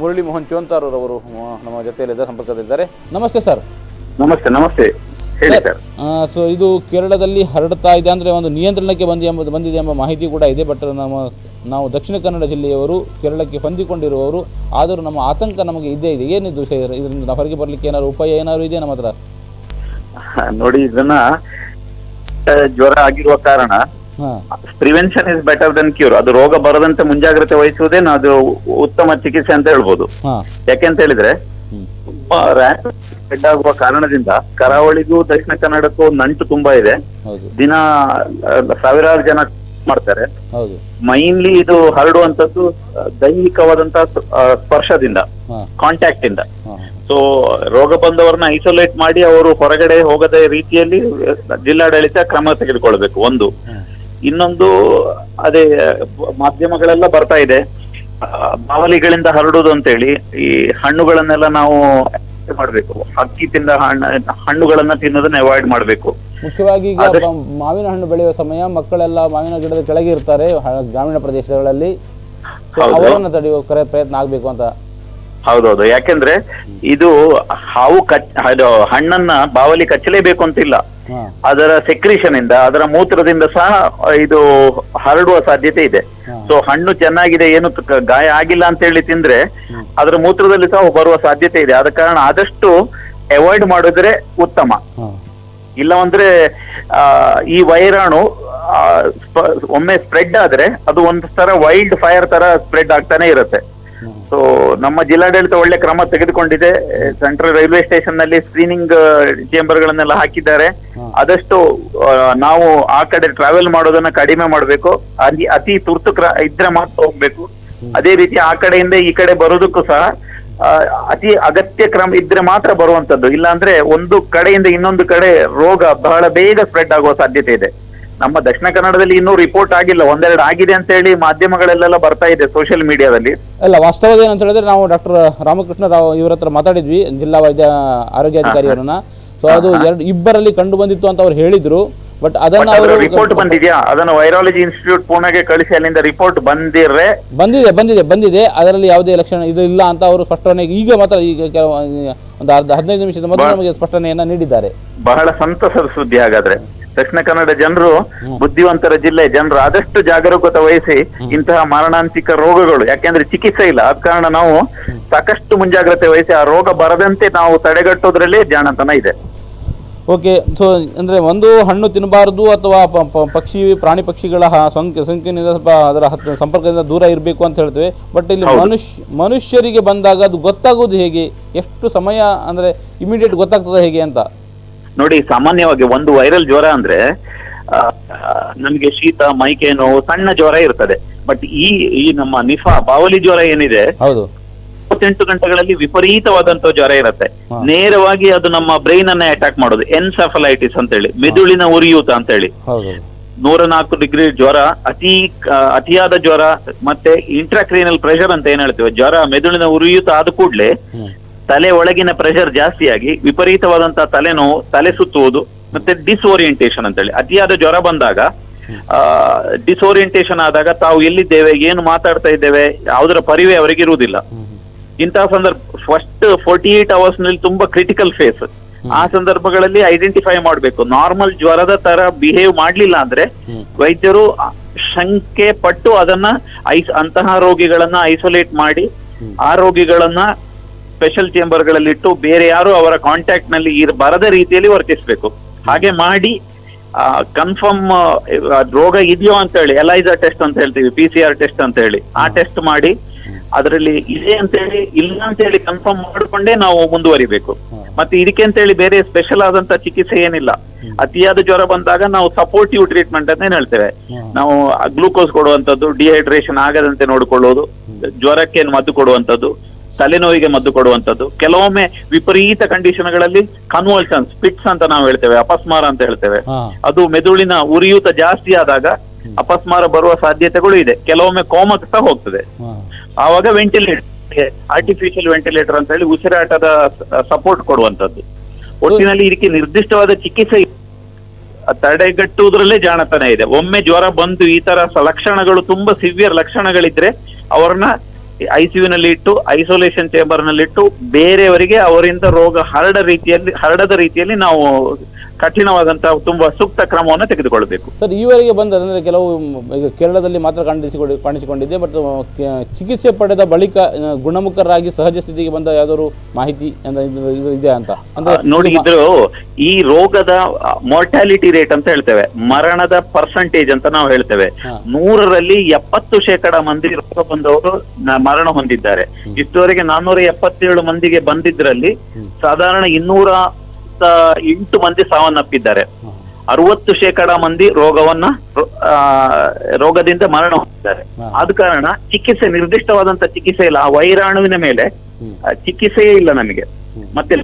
ಮುರಳಿ ಮೋಹನ್ ಚೋಂತಾರ್ ಅವರು ನಮ್ಮ ಜೊತೆಯಲ್ಲಿದ್ದ ಸಂಪರ್ಕದಲ್ಲಿದ್ದಾರೆ. ನಮಸ್ತೆ ಸರ್. ನಮಸ್ತೆ ನಮಸ್ತೆ, ಹೇಳಿ ಸರ್. ಸೊ ಇದು ಕೇರಳದಲ್ಲಿ ಹರಡ್ತಾ ಇದೆ, ಅಂದರೆ ಒಂದು ನಿಯಂತ್ರಣಕ್ಕೆ ಬಂದಿದೆ ಎಂಬ ಮಾಹಿತಿ ಕೂಡ ಇದೆ. ಬಟ್ ನಾವು ದಕ್ಷಿಣ ಕನ್ನಡ ಜಿಲ್ಲೆಯವರು, ಕೇರಳಕ್ಕೆ ಹೊಂದಿಕೊಂಡಿರುವವರು, ಆದರೂ ನಮ್ಮ ಆತಂಕ ನಮಗೆ ಇದ್ದೇ ಇದೆ. ಏನಿದು ಇದರಿಂದ ಹೊರಗೆ ಬರಲಿಕ್ಕೆ ಏನಾದ್ರು ಉಪಾಯ ಏನಾದ್ರು ಇದೆ ನಮ್ಮ ಹತ್ರ? ನೋಡಿ, ಇದನ್ನ ಜ್ವರ ಆಗಿರುವ ಕಾರಣ prevention is better than cure. ಅದು ರೋಗ ಬರದಂತೆ ಮುಂಜಾಗ್ರತೆ ವಹಿಸುವುದೇ ಅದು ಉತ್ತಮ ಚಿಕಿತ್ಸೆ ಅಂತ ಹೇಳ್ಬೋದು. ಯಾಕೆಂತ ಹೇಳಿದ್ರೆ ಸ್ಪ್ರೆಡ್ ಆಗುವ ಕಾರಣದಿಂದ ಕರಾವಳಿಗೂ ದಕ್ಷಿಣ ಕನ್ನಡಕ್ಕೂ ನಂಟು ತುಂಬಾ ಇದೆ. ದಿನ ಸಾವಿರಾರು ಜನ ಮಾಡ್ತಾರೆ. ಮೈನ್ಲಿ ಇದು ಹರಡುವಂತದ್ದು ದೈಹಿಕವಾದಂತಹ ಸ್ಪರ್ಶದಿಂದ, ಕಾಂಟ್ಯಾಕ್ಟ್ ಇಂದ. ಸೊ ರೋಗ ಬಂದವರನ್ನ ಐಸೋಲೇಟ್ ಮಾಡಿ ಅವರು ಹೊರಗಡೆ ಹೋಗದ ರೀತಿಯಲ್ಲಿ ಜಿಲ್ಲಾಡಳಿತ ಕ್ರಮ ತೆಗೆದುಕೊಳ್ಬೇಕು ಒಂದು. ಇನ್ನೊಂದು, ಅದೇ ಮಾಧ್ಯಮಗಳೆಲ್ಲ ಬರ್ತಾ ಇದೆ, ಬಾವಲಿಗಳಿಂದ ಹರಡುವುದು ಅಂತೇಳಿ. ಈ ಹಣ್ಣುಗಳನ್ನೆಲ್ಲ ನಾವು ಮಾಡ್ಬೇಕು, ಅಕ್ಕಿ ತಿಂದ ಹಣ್ಣುಗಳನ್ನ ತಿನ್ನೋದನ್ನ ಅವಾಯ್ಡ್ ಮಾಡ್ಬೇಕು. ಮುಖ್ಯವಾಗಿ ಈಗ ಮಾವಿನ ಹಣ್ಣು ಬೆಳೆಯುವ ಸಮಯ ಮಕ್ಕಳೆಲ್ಲ ಮಾವಿನ ಗಿಡದ ಕೆಳಗೆ ಇರ್ತಾರೆ ಗ್ರಾಮೀಣ ಪ್ರದೇಶಗಳಲ್ಲಿ, ಅವರನ್ನು ತಡೆಯುವ ಪ್ರಯತ್ನ ಆಗ್ಬೇಕು ಅಂತ. ಹೌದೌದು, ಯಾಕೆಂದ್ರೆ ಇದು ಹಾವು ಹಣ್ಣನ್ನ ಬಾವಲಿ ಕಚ್ಚಲೇಬೇಕು ಅಂತಿಲ್ಲ. ಅದರ ಸೆಕ್ರಿಷನ್ ಇಂದ, ಅದರ ಮೂತ್ರದಿಂದ ಸಹ ಇದು ಹರಡುವ ಸಾಧ್ಯತೆ ಇದೆ. ಸೊ ಹಣ್ಣು ಚೆನ್ನಾಗಿದೆ, ಏನು ಗಾಯ ಆಗಿಲ್ಲ ಅಂತ ಹೇಳಿ ತಿಂದ್ರೆ ಅದರ ಮೂತ್ರದಲ್ಲಿ ಸಹ ಬರುವ ಸಾಧ್ಯತೆ ಇದೆ. ಆದ ಕಾರಣ ಆದಷ್ಟು ಅವಾಯ್ಡ್ ಮಾಡಿದ್ರೆ ಉತ್ತಮ. ಇಲ್ಲವಂದ್ರೆ ಈ ವೈರಾಣು ಒಮ್ಮೆ ಸ್ಪ್ರೆಡ್ ಆದ್ರೆ ಅದು ಒಂದು ತರ ವೈಲ್ಡ್ ಫೈರ್ ತರ ಸ್ಪ್ರೆಡ್ ಆಗ್ತಾನೆ ಇರುತ್ತೆ. ಸೊ ನಮ್ಮ ಜಿಲ್ಲಾಡಳಿತ ಒಳ್ಳೆ ಕ್ರಮ ತೆಗೆದುಕೊಂಡಿದೆ. ಸೆಂಟ್ರಲ್ ರೈಲ್ವೆ ಸ್ಟೇಷನ್ ನಲ್ಲಿ ಸ್ಕ್ರೀನಿಂಗ್ ಚೇಂಬರ್ ಗಳನ್ನೆಲ್ಲ ಹಾಕಿದ್ದಾರೆ. ಆದಷ್ಟು ನಾವು ಆ ಕಡೆ ಟ್ರಾವೆಲ್ ಮಾಡೋದನ್ನ ಕಡಿಮೆ ಮಾಡಬೇಕು. ಅತಿ ತುರ್ತು ಇದ್ರೆ ಮಾತ್ರ ಹೋಗ್ಬೇಕು. ಅದೇ ರೀತಿ ಆ ಕಡೆಯಿಂದ ಈ ಕಡೆ ಬರೋದಕ್ಕೂ ಸಹ ಅತಿ ಅಗತ್ಯ ಕ್ರಮ ಇದ್ರೆ ಮಾತ್ರ ಬರುವಂತದ್ದು. ಇಲ್ಲಾಂದ್ರೆ ಒಂದು ಕಡೆಯಿಂದ ಇನ್ನೊಂದು ಕಡೆ ರೋಗ ಬಹಳ ಬೇಗ ಸ್ಪ್ರೆಡ್ ಆಗುವ ಸಾಧ್ಯತೆ ಇದೆ. ನಮ್ಮ ದಕ್ಷಿಣ ಕನ್ನಡದಲ್ಲಿ ಇನ್ನೂ ರಿಪೋರ್ಟ್ ಆಗಿಲ್ಲ, ಒಂದೆರಡು ಆಗಿದೆ ಅಂತ ಹೇಳಿ ಮಾಧ್ಯಮಗಳೆಲ್ಲ ಬರ್ತಾ ಇದೆ ಸೋಷಿಯಲ್ ಮೀಡಿಯಾದಲ್ಲಿ. ಅಲ್ಲ, ವಾಸ್ತವದ ಏನಂತ ಹೇಳಿದ್ರೆ ನಾವು ಡಾಕ್ಟರ್ ರಾಮಕೃಷ್ಣ ರಾವ್ ಇವರ ಹತ್ರ ಮಾತಾಡಿದ್ವಿ, ಜಿಲ್ಲಾ ಆರೋಗ್ಯಾಧಿಕಾರಿಯವರನ್ನ. ಸೊ ಅದು ಇಬ್ಬರಲ್ಲಿ ಕಂಡು ಬಂದಿತ್ತು ಅಂತ ಅವ್ರು ಹೇಳಿದ್ರು. ಬಟ್ ಅದನ್ನ ರಿಪೋರ್ಟ್ ಬಂದಿದ್ಯಾ? ಅದನ್ನು ವೈರಾಲಜಿ ಇನ್ಸ್ಟಿಟ್ಯೂಟ್ ಪುಣೆಗೆ ಕಳಿಸಿ ಅಲ್ಲಿಂದ ರಿಪೋರ್ಟ್ ಬಂದಿದೆ. ಅದರಲ್ಲಿ ಯಾವುದೇ ಲಕ್ಷಣ ಇದು ಇಲ್ಲ ಅಂತ ಅವರು ಸ್ಪಷ್ಟನೆ ಈಗ ಮಾತ್ರ ಈಗ ಒಂದು 15 ನಿಮಿಷದ ಮೊದಲು ನಮಗೆ ಸ್ಪಷ್ಟನೆಯನ್ನ ನೀಡಿದ್ದಾರೆ. ಬಹಳ ಸಂತಸದ ಸುದ್ದಿ. ಹಾಗಾದ್ರೆ ದಕ್ಷಿಣ ಕನ್ನಡ ಜನರು, ಬುದ್ಧಿವಂತರ ಜಿಲ್ಲೆ ಜನರು ಆದಷ್ಟು ಜಾಗರೂಕತೆ ವಹಿಸಿ ಇಂತಹ ಮಾರಣಾಂತಿಕ ರೋಗಗಳು, ಯಾಕೆಂದ್ರೆ ಚಿಕಿತ್ಸೆ ಇಲ್ಲ, ಆದ ಕಾರಣ ನಾವು ಸಾಕಷ್ಟು ಮುಂಜಾಗ್ರತೆ ವಹಿಸಿ ಆ ರೋಗ ಬರದಂತೆ ನಾವು ತಡೆಗಟ್ಟೋದ್ರಲ್ಲೇ ಜಾಣತನ ಇದೆ. ಓಕೆ. ಸೊ ಅಂದ್ರೆ ಒಂದು ಹಣ್ಣು ತಿನ್ನಬಾರದು ಅಥವಾ ಪ್ರಾಣಿ ಪಕ್ಷಿಗಳ ಸೋಂಕಿನಿಂದ ಸ್ವಲ್ಪ ಅದರ ಸಂಪರ್ಕದಿಂದ ದೂರ ಇರಬೇಕು ಅಂತ ಹೇಳ್ತೇವೆ. ಬಟ್ ಇಲ್ಲಿ ಮನುಷ್ಯರಿಗೆ ಬಂದಾಗ ಅದು ಗೊತ್ತಾಗೋದು ಹೇಗೆ? ಎಷ್ಟು ಸಮಯ ಅಂದ್ರೆ ಇಮಿಡಿಯೇಟ್ ಗೊತ್ತಾಗ್ತದೆ ಹೇಗೆ ಅಂತ? ನೋಡಿ, ಸಾಮಾನ್ಯವಾಗಿ ಒಂದು ವೈರಲ್ ಜ್ವರ ಅಂದ್ರೆ ನಮ್ಗೆ ಶೀತ, ಮೈಕೈ ನೋವು, ಸಣ್ಣ ಜ್ವರ ಇರ್ತದೆ. ಬಟ್ ಈ ನಮ್ಮ ನಿಫಾ ಬಾವಲಿ ಜ್ವರ ಏನಿದೆ, 48 ಗಂಟೆಗಳಲ್ಲಿ ವಿಪರೀತವಾದಂತ ಜ್ವರ ಇರುತ್ತೆ. ನೇರವಾಗಿ ಅದು ನಮ್ಮ ಬ್ರೈನ್ ಅನ್ನ ಅಟ್ಯಾಕ್ ಮಾಡೋದು. ಎನ್ಸೆಫಲೈಟಿಸ್ ಅಂತ ಹೇಳಿ, ಮೆದುಳಿನ ಉರಿಯೂತ ಅಂತ ಹೇಳಿ. 104 ಡಿಗ್ರಿ ಜ್ವರ, ಅತಿಯಾದ ಜ್ವರ, ಮತ್ತೆ ಇಂಟ್ರಾಕ್ರೀನಲ್ ಪ್ರೆಷರ್ ಅಂತ ಏನ್ ಹೇಳ್ತೇವೆ, ಜ್ವರ ಮೆದುಳಿನ ಉರಿಯೂತ ಆದ ಕೂಡ್ಲೆ ತಲೆ ಒಳಗಿನ ಪ್ರೆಷರ್ ಜಾಸ್ತಿಯಾಗಿ ವಿಪರೀತವಾದಂತಹ ತಲೆನೋವು, ತಲೆ ಸುತ್ತುವುದು, ಮತ್ತೆ ಡಿಸ್ಓರಿಯಂಟೇಷನ್ ಅಂತ ಹೇಳಿ. ಅತಿಯಾದ ಜ್ವರ ಬಂದಾಗ, ಡಿಸ್ಓರಿಯಂಟೇಷನ್ ಆದಾಗ ತಾವು ಎಲ್ಲಿದ್ದೇವೆ, ಏನು ಮಾತಾಡ್ತಾ ಇದ್ದೇವೆ, ಯಾವುದರ ಪರಿವೇ ಅವರಿಗೆ ಇರುವುದಿಲ್ಲ. ಇಂತಹ ಸಂದರ್ಭ ಫಸ್ಟ್ 48 ಅವರ್ಸ್ ನಲ್ಲಿ ತುಂಬಾ ಕ್ರಿಟಿಕಲ್ ಫೇಸ್. ಆ ಸಂದರ್ಭಗಳಲ್ಲಿ ಐಡೆಂಟಿಫೈ ಮಾಡಬೇಕು. ನಾರ್ಮಲ್ ಜ್ವರದ ತರ ಬಿಹೇವ್ ಮಾಡ್ಲಿಲ್ಲ ಅಂದ್ರೆ ವೈದ್ಯರು ಶಂಕೆ ಪಟ್ಟು ಅದನ್ನ ಅಂತಹ ರೋಗಿಗಳನ್ನ ಐಸೋಲೇಟ್ ಮಾಡಿ ಆ ರೋಗಿಗಳನ್ನ ಸ್ಪೆಷಲ್ ಚೇಂಬರ್ ಗಳಲ್ಲಿಟ್ಟು ಬೇರೆ ಯಾರು ಅವರ ಕಾಂಟ್ಯಾಕ್ಟ್ ನಲ್ಲಿ ಬರದ ರೀತಿಯಲ್ಲಿ ವರ್ತಿಸಬೇಕು. ಹಾಗೆ ಮಾಡಿ ಕನ್ಫರ್ಮ್ ರೋಗ ಇದೆಯೋ ಅಂತ ಹೇಳಿ ಎಲೈಸಾ ಟೆಸ್ಟ್ ಅಂತ ಹೇಳ್ತೀವಿ, PCR ಟೆಸ್ಟ್ ಅಂತ ಹೇಳಿ, ಆ ಟೆಸ್ಟ್ ಮಾಡಿ ಅದರಲ್ಲಿ ಇದೆ ಅಂತ ಹೇಳಿ ಇಲ್ಲ ಅಂತ ಹೇಳಿ ಕನ್ಫರ್ಮ್ ಮಾಡಿಕೊಂಡೇ ನಾವು ಮುಂದುವರಿಬೇಕು. ಮತ್ತೆ ಇದಕ್ಕೆ ಅಂತ ಹೇಳಿ ಬೇರೆ ಸ್ಪೆಷಲ್ ಆದಂತ ಚಿಕಿತ್ಸೆ ಏನಿಲ್ಲ. ಅತಿಯಾದ ಜ್ವರ ಬಂದಾಗ ನಾವು ಸಪೋರ್ಟಿವ್ ಟ್ರೀಟ್ಮೆಂಟ್ ಅಂತ ಏನ್ ಹೇಳ್ತೇವೆ, ನಾವು ಗ್ಲೂಕೋಸ್ ಕೊಡುವಂತದ್ದು, ಡಿಹೈಡ್ರೇಷನ್ ಆಗದಂತೆ ನೋಡಿಕೊಳ್ಳುವುದು, ಜ್ವರಕ್ಕೆ ಮದ್ದು ಕೊಡುವಂತದ್ದು, ತಲೆನೋವಿಗೆ ಮದ್ದು ಕೊಡುವಂತದ್ದು. ಕೆಲವೊಮ್ಮೆ ವಿಪರೀತ ಕಂಡೀಷನ್ಗಳಲ್ಲಿ ಕನ್ವಲ್ಷನ್ಸ್, ಫಿಟ್ಸ್ ಅಂತ ನಾವು ಹೇಳ್ತೇವೆ, ಅಪಸ್ಮಾರ ಅಂತ ಹೇಳ್ತೇವೆ. ಅದು ಮೆದುಳಿನ ಉರಿಯೂತ ಜಾಸ್ತಿ ಆದಾಗ ಅಪಸ್ಮಾರ ಬರುವ ಸಾಧ್ಯತೆಗಳು ಇದೆ. ಕೆಲವೊಮ್ಮೆ ಕೋಮಕ್ಕೆ ಸಹ ಹೋಗ್ತದೆ. ಆವಾಗ ವೆಂಟಿಲೇಟರ್, ಆರ್ಟಿಫಿಷಿಯಲ್ ವೆಂಟಿಲೇಟರ್ ಅಂತ ಹೇಳಿ ಉಸಿರಾಟದ ಸಪೋರ್ಟ್ ಕೊಡುವಂತದ್ದು. ಒಟ್ಟಿನಲ್ಲಿ ಇದಕ್ಕೆ ನಿರ್ದಿಷ್ಟವಾದ ಚಿಕಿತ್ಸೆ ತಡೆಗಟ್ಟುವುದರಲ್ಲೇ ಜಾಣತನ ಇದೆ. ಒಮ್ಮೆ ಜ್ವರ ಬಂದು ಈ ತರ ಲಕ್ಷಣಗಳು, ತುಂಬಾ ಸಿವಿಯರ್ ಲಕ್ಷಣಗಳಿದ್ರೆ ಅವ್ರನ್ನ ICU-ನಲ್ಲಿ ಇಟ್ಟು ಐಸೋಲೇಷನ್ ಚೇಂಬರ್ ನಲ್ಲಿ ಇಟ್ಟು ಬೇರೆಯವರಿಗೆ ಅವರಿಂದ ರೋಗ ಹರಡದ ರೀತಿಯಲ್ಲಿ ನಾವು ಕಠಿಣವಾದಂತಹ ತುಂಬಾ ಸೂಕ್ತ ಕ್ರಮವನ್ನು ತೆಗೆದುಕೊಳ್ಬೇಕು. ಸರ್, ಈವರೆಗೆ ಬಂದರೆ ಕೆಲವು ಈಗ ಕೇರಳದಲ್ಲಿ ಮಾತ್ರ ಕಾಣಿಸಿಕೊಂಡಿದೆ, ಬಟ್ ಚಿಕಿತ್ಸೆ ಪಡೆದ ಬಳಿಕ ಗುಣಮುಖರಾಗಿ ಸಹಜ ಸ್ಥಿತಿಗೆ ಬಂದ ಯಾವ್ದಾದ್ರು ಮಾಹಿತಿ ಇದೆ ಅಂತ ನೋಡಿ, ಇದ್ರು ಈ ರೋಗದ ಮಾರ್ಟಾಲಿಟಿ ರೇಟ್ ಅಂತ ಹೇಳ್ತೇವೆ, ಮರಣದ ಪರ್ಸೆಂಟೇಜ್ ಅಂತ ನಾವು ಹೇಳ್ತೇವೆ. 100ರಲ್ಲಿ 70% ಮಂದಿ ರೋಗ ಬಂದವರು ಮರಣ ಹೊಂದಿದ್ದಾರೆ. ಇಷ್ಟುವರೆಗೆ 477 ಮಂದಿಗೆ ಬಂದಿದ್ರಲ್ಲಿ ಸಾಧಾರಣ 208 ಮಂದಿ ಸಾವನ್ನಪ್ಪಿದ್ದಾರೆ. 60% ಮಂದಿ ರೋಗದಿಂದ ಮರಣ ಹೊಂದಿದ್ದಾರೆ. ಆದ ಕಾರಣ ಚಿಕಿತ್ಸೆ, ನಿರ್ದಿಷ್ಟವಾದಂತ ಚಿಕಿತ್ಸೆ ಇಲ್ಲ. ಆ ವೈರಾಣುವಿನ ಮೇಲೆ ಚಿಕಿತ್ಸೆಯೇ ಇಲ್ಲ ನಮಗೆ, ಮತ್ತೆ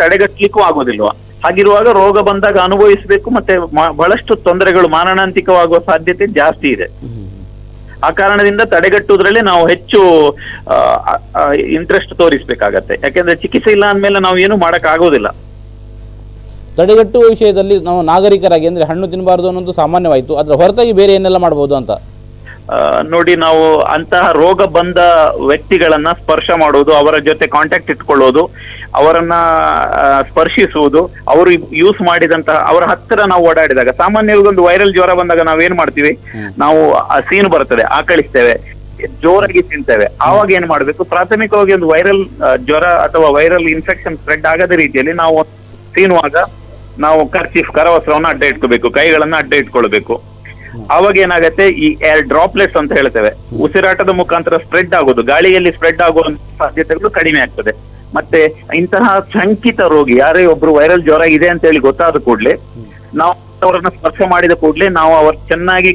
ತಡೆಗಟ್ಟಲಿಕ್ಕೂ ಆಗೋದಿಲ್ವಾ. ಹಾಗಿರುವಾಗ ರೋಗ ಬಂದಾಗ ಅನುಭವಿಸಬೇಕು, ಮತ್ತೆ ಬಹಳಷ್ಟು ತೊಂದರೆಗಳು ಮಾರಣಾಂತಿಕವಾಗುವ ಸಾಧ್ಯತೆ ಜಾಸ್ತಿ ಇದೆ. ಆ ಕಾರಣದಿಂದ ತಡೆಗಟ್ಟುವುದರಲ್ಲಿ ನಾವು ಹೆಚ್ಚು ಇಂಟ್ರೆಸ್ಟ್ ತೋರಿಸಬೇಕಾಗತ್ತೆ. ಯಾಕೆಂದ್ರೆ ಚಿಕಿತ್ಸೆ ಇಲ್ಲ ಅಂದ್ಮೇಲೆ ನಾವು ಏನು ಮಾಡಕ್ ಆಗೋದಿಲ್ಲ. ತಡೆಗಟ್ಟುವ ವಿಷಯದಲ್ಲಿ ನಾವು ನಾಗರಿಕರಾಗಿ ಅಂದ್ರೆ ಹಣ್ಣು ತಿನ್ನಬಾರದು ಅನ್ನೋದು ಸಾಮಾನ್ಯವಾಯಿತು, ಅದರ ಹೊರತಾಗಿ ಬೇರೆ ಏನೆಲ್ಲ ಮಾಡಬಹುದು ಅಂತ ನೋಡಿ, ನಾವು ಅಂತಹ ರೋಗ ಬಂದ ವ್ಯಕ್ತಿಗಳನ್ನ ಸ್ಪರ್ಶ ಮಾಡುವುದು, ಅವರ ಜೊತೆ ಕಾಂಟ್ಯಾಕ್ಟ್ ಇಟ್ಕೊಳ್ಳೋದು, ಅವರನ್ನ ಸ್ಪರ್ಶಿಸುವುದು, ಅವರು ಯೂಸ್ ಮಾಡಿದಂತಹ ಅವರ ಹತ್ತಿರ ನಾವು ಓಡಾಡಿದಾಗ, ಸಾಮಾನ್ಯವಾಗಿ ಒಂದು ವೈರಲ್ ಜ್ವರ ಬಂದಾಗ ನಾವೇನ್ ಮಾಡ್ತೀವಿ, ನಾವು ಸೀನು ಬರ್ತದೆ, ಆಕಳಿಸ್ತೇವೆ, ಜೋರಾಗಿ ತಿಂತೇವೆ. ಆವಾಗ ಏನ್ ಮಾಡ್ಬೇಕು, ಪ್ರಾಥಮಿಕವಾಗಿ ಒಂದು ವೈರಲ್ ಜ್ವರ ಅಥವಾ ವೈರಲ್ ಇನ್ಫೆಕ್ಷನ್ ಸ್ಪ್ರೆಡ್ ಆಗದ ರೀತಿಯಲ್ಲಿ ನಾವು ಸೀನುವಾಗ ನಾವು ಕರವಸ್ತ್ರವನ್ನ ಅಡ್ಡ ಇಟ್ಕೋಬೇಕು, ಕೈಗಳನ್ನ ಅಡ್ಡ ಇಟ್ಕೊಳ್ಬೇಕು. ಆವಾಗ ಏನಾಗತ್ತೆ, ಈ ಏರ್ ಡ್ರಾಪ್ಲೆಟ್ಸ್ ಅಂತ ಹೇಳ್ತೇವೆ, ಉಸಿರಾಟದ ಮುಖಾಂತರ ಸ್ಪ್ರೆಡ್ ಆಗೋದು, ಗಾಳಿಯಲ್ಲಿ ಸ್ಪ್ರೆಡ್ ಆಗುವ ಸಾಧ್ಯತೆಗಳು ಕಡಿಮೆ ಆಗ್ತದೆ. ಮತ್ತೆ ಇಂತಹ ಶಂಕಿತ ರೋಗಿ ಯಾರೇ ಒಬ್ರು ವೈರಲ್ ಜ್ವರ ಇದೆ ಅಂತ ಹೇಳಿ ಗೊತ್ತಾದ ಕೂಡಲೇ ನಾವು ಅವರನ್ನ ಸ್ಪರ್ಶ ಮಾಡಿದ ಕೂಡಲೇ ನಾವು ಅವ್ರ ಚೆನ್ನಾಗಿ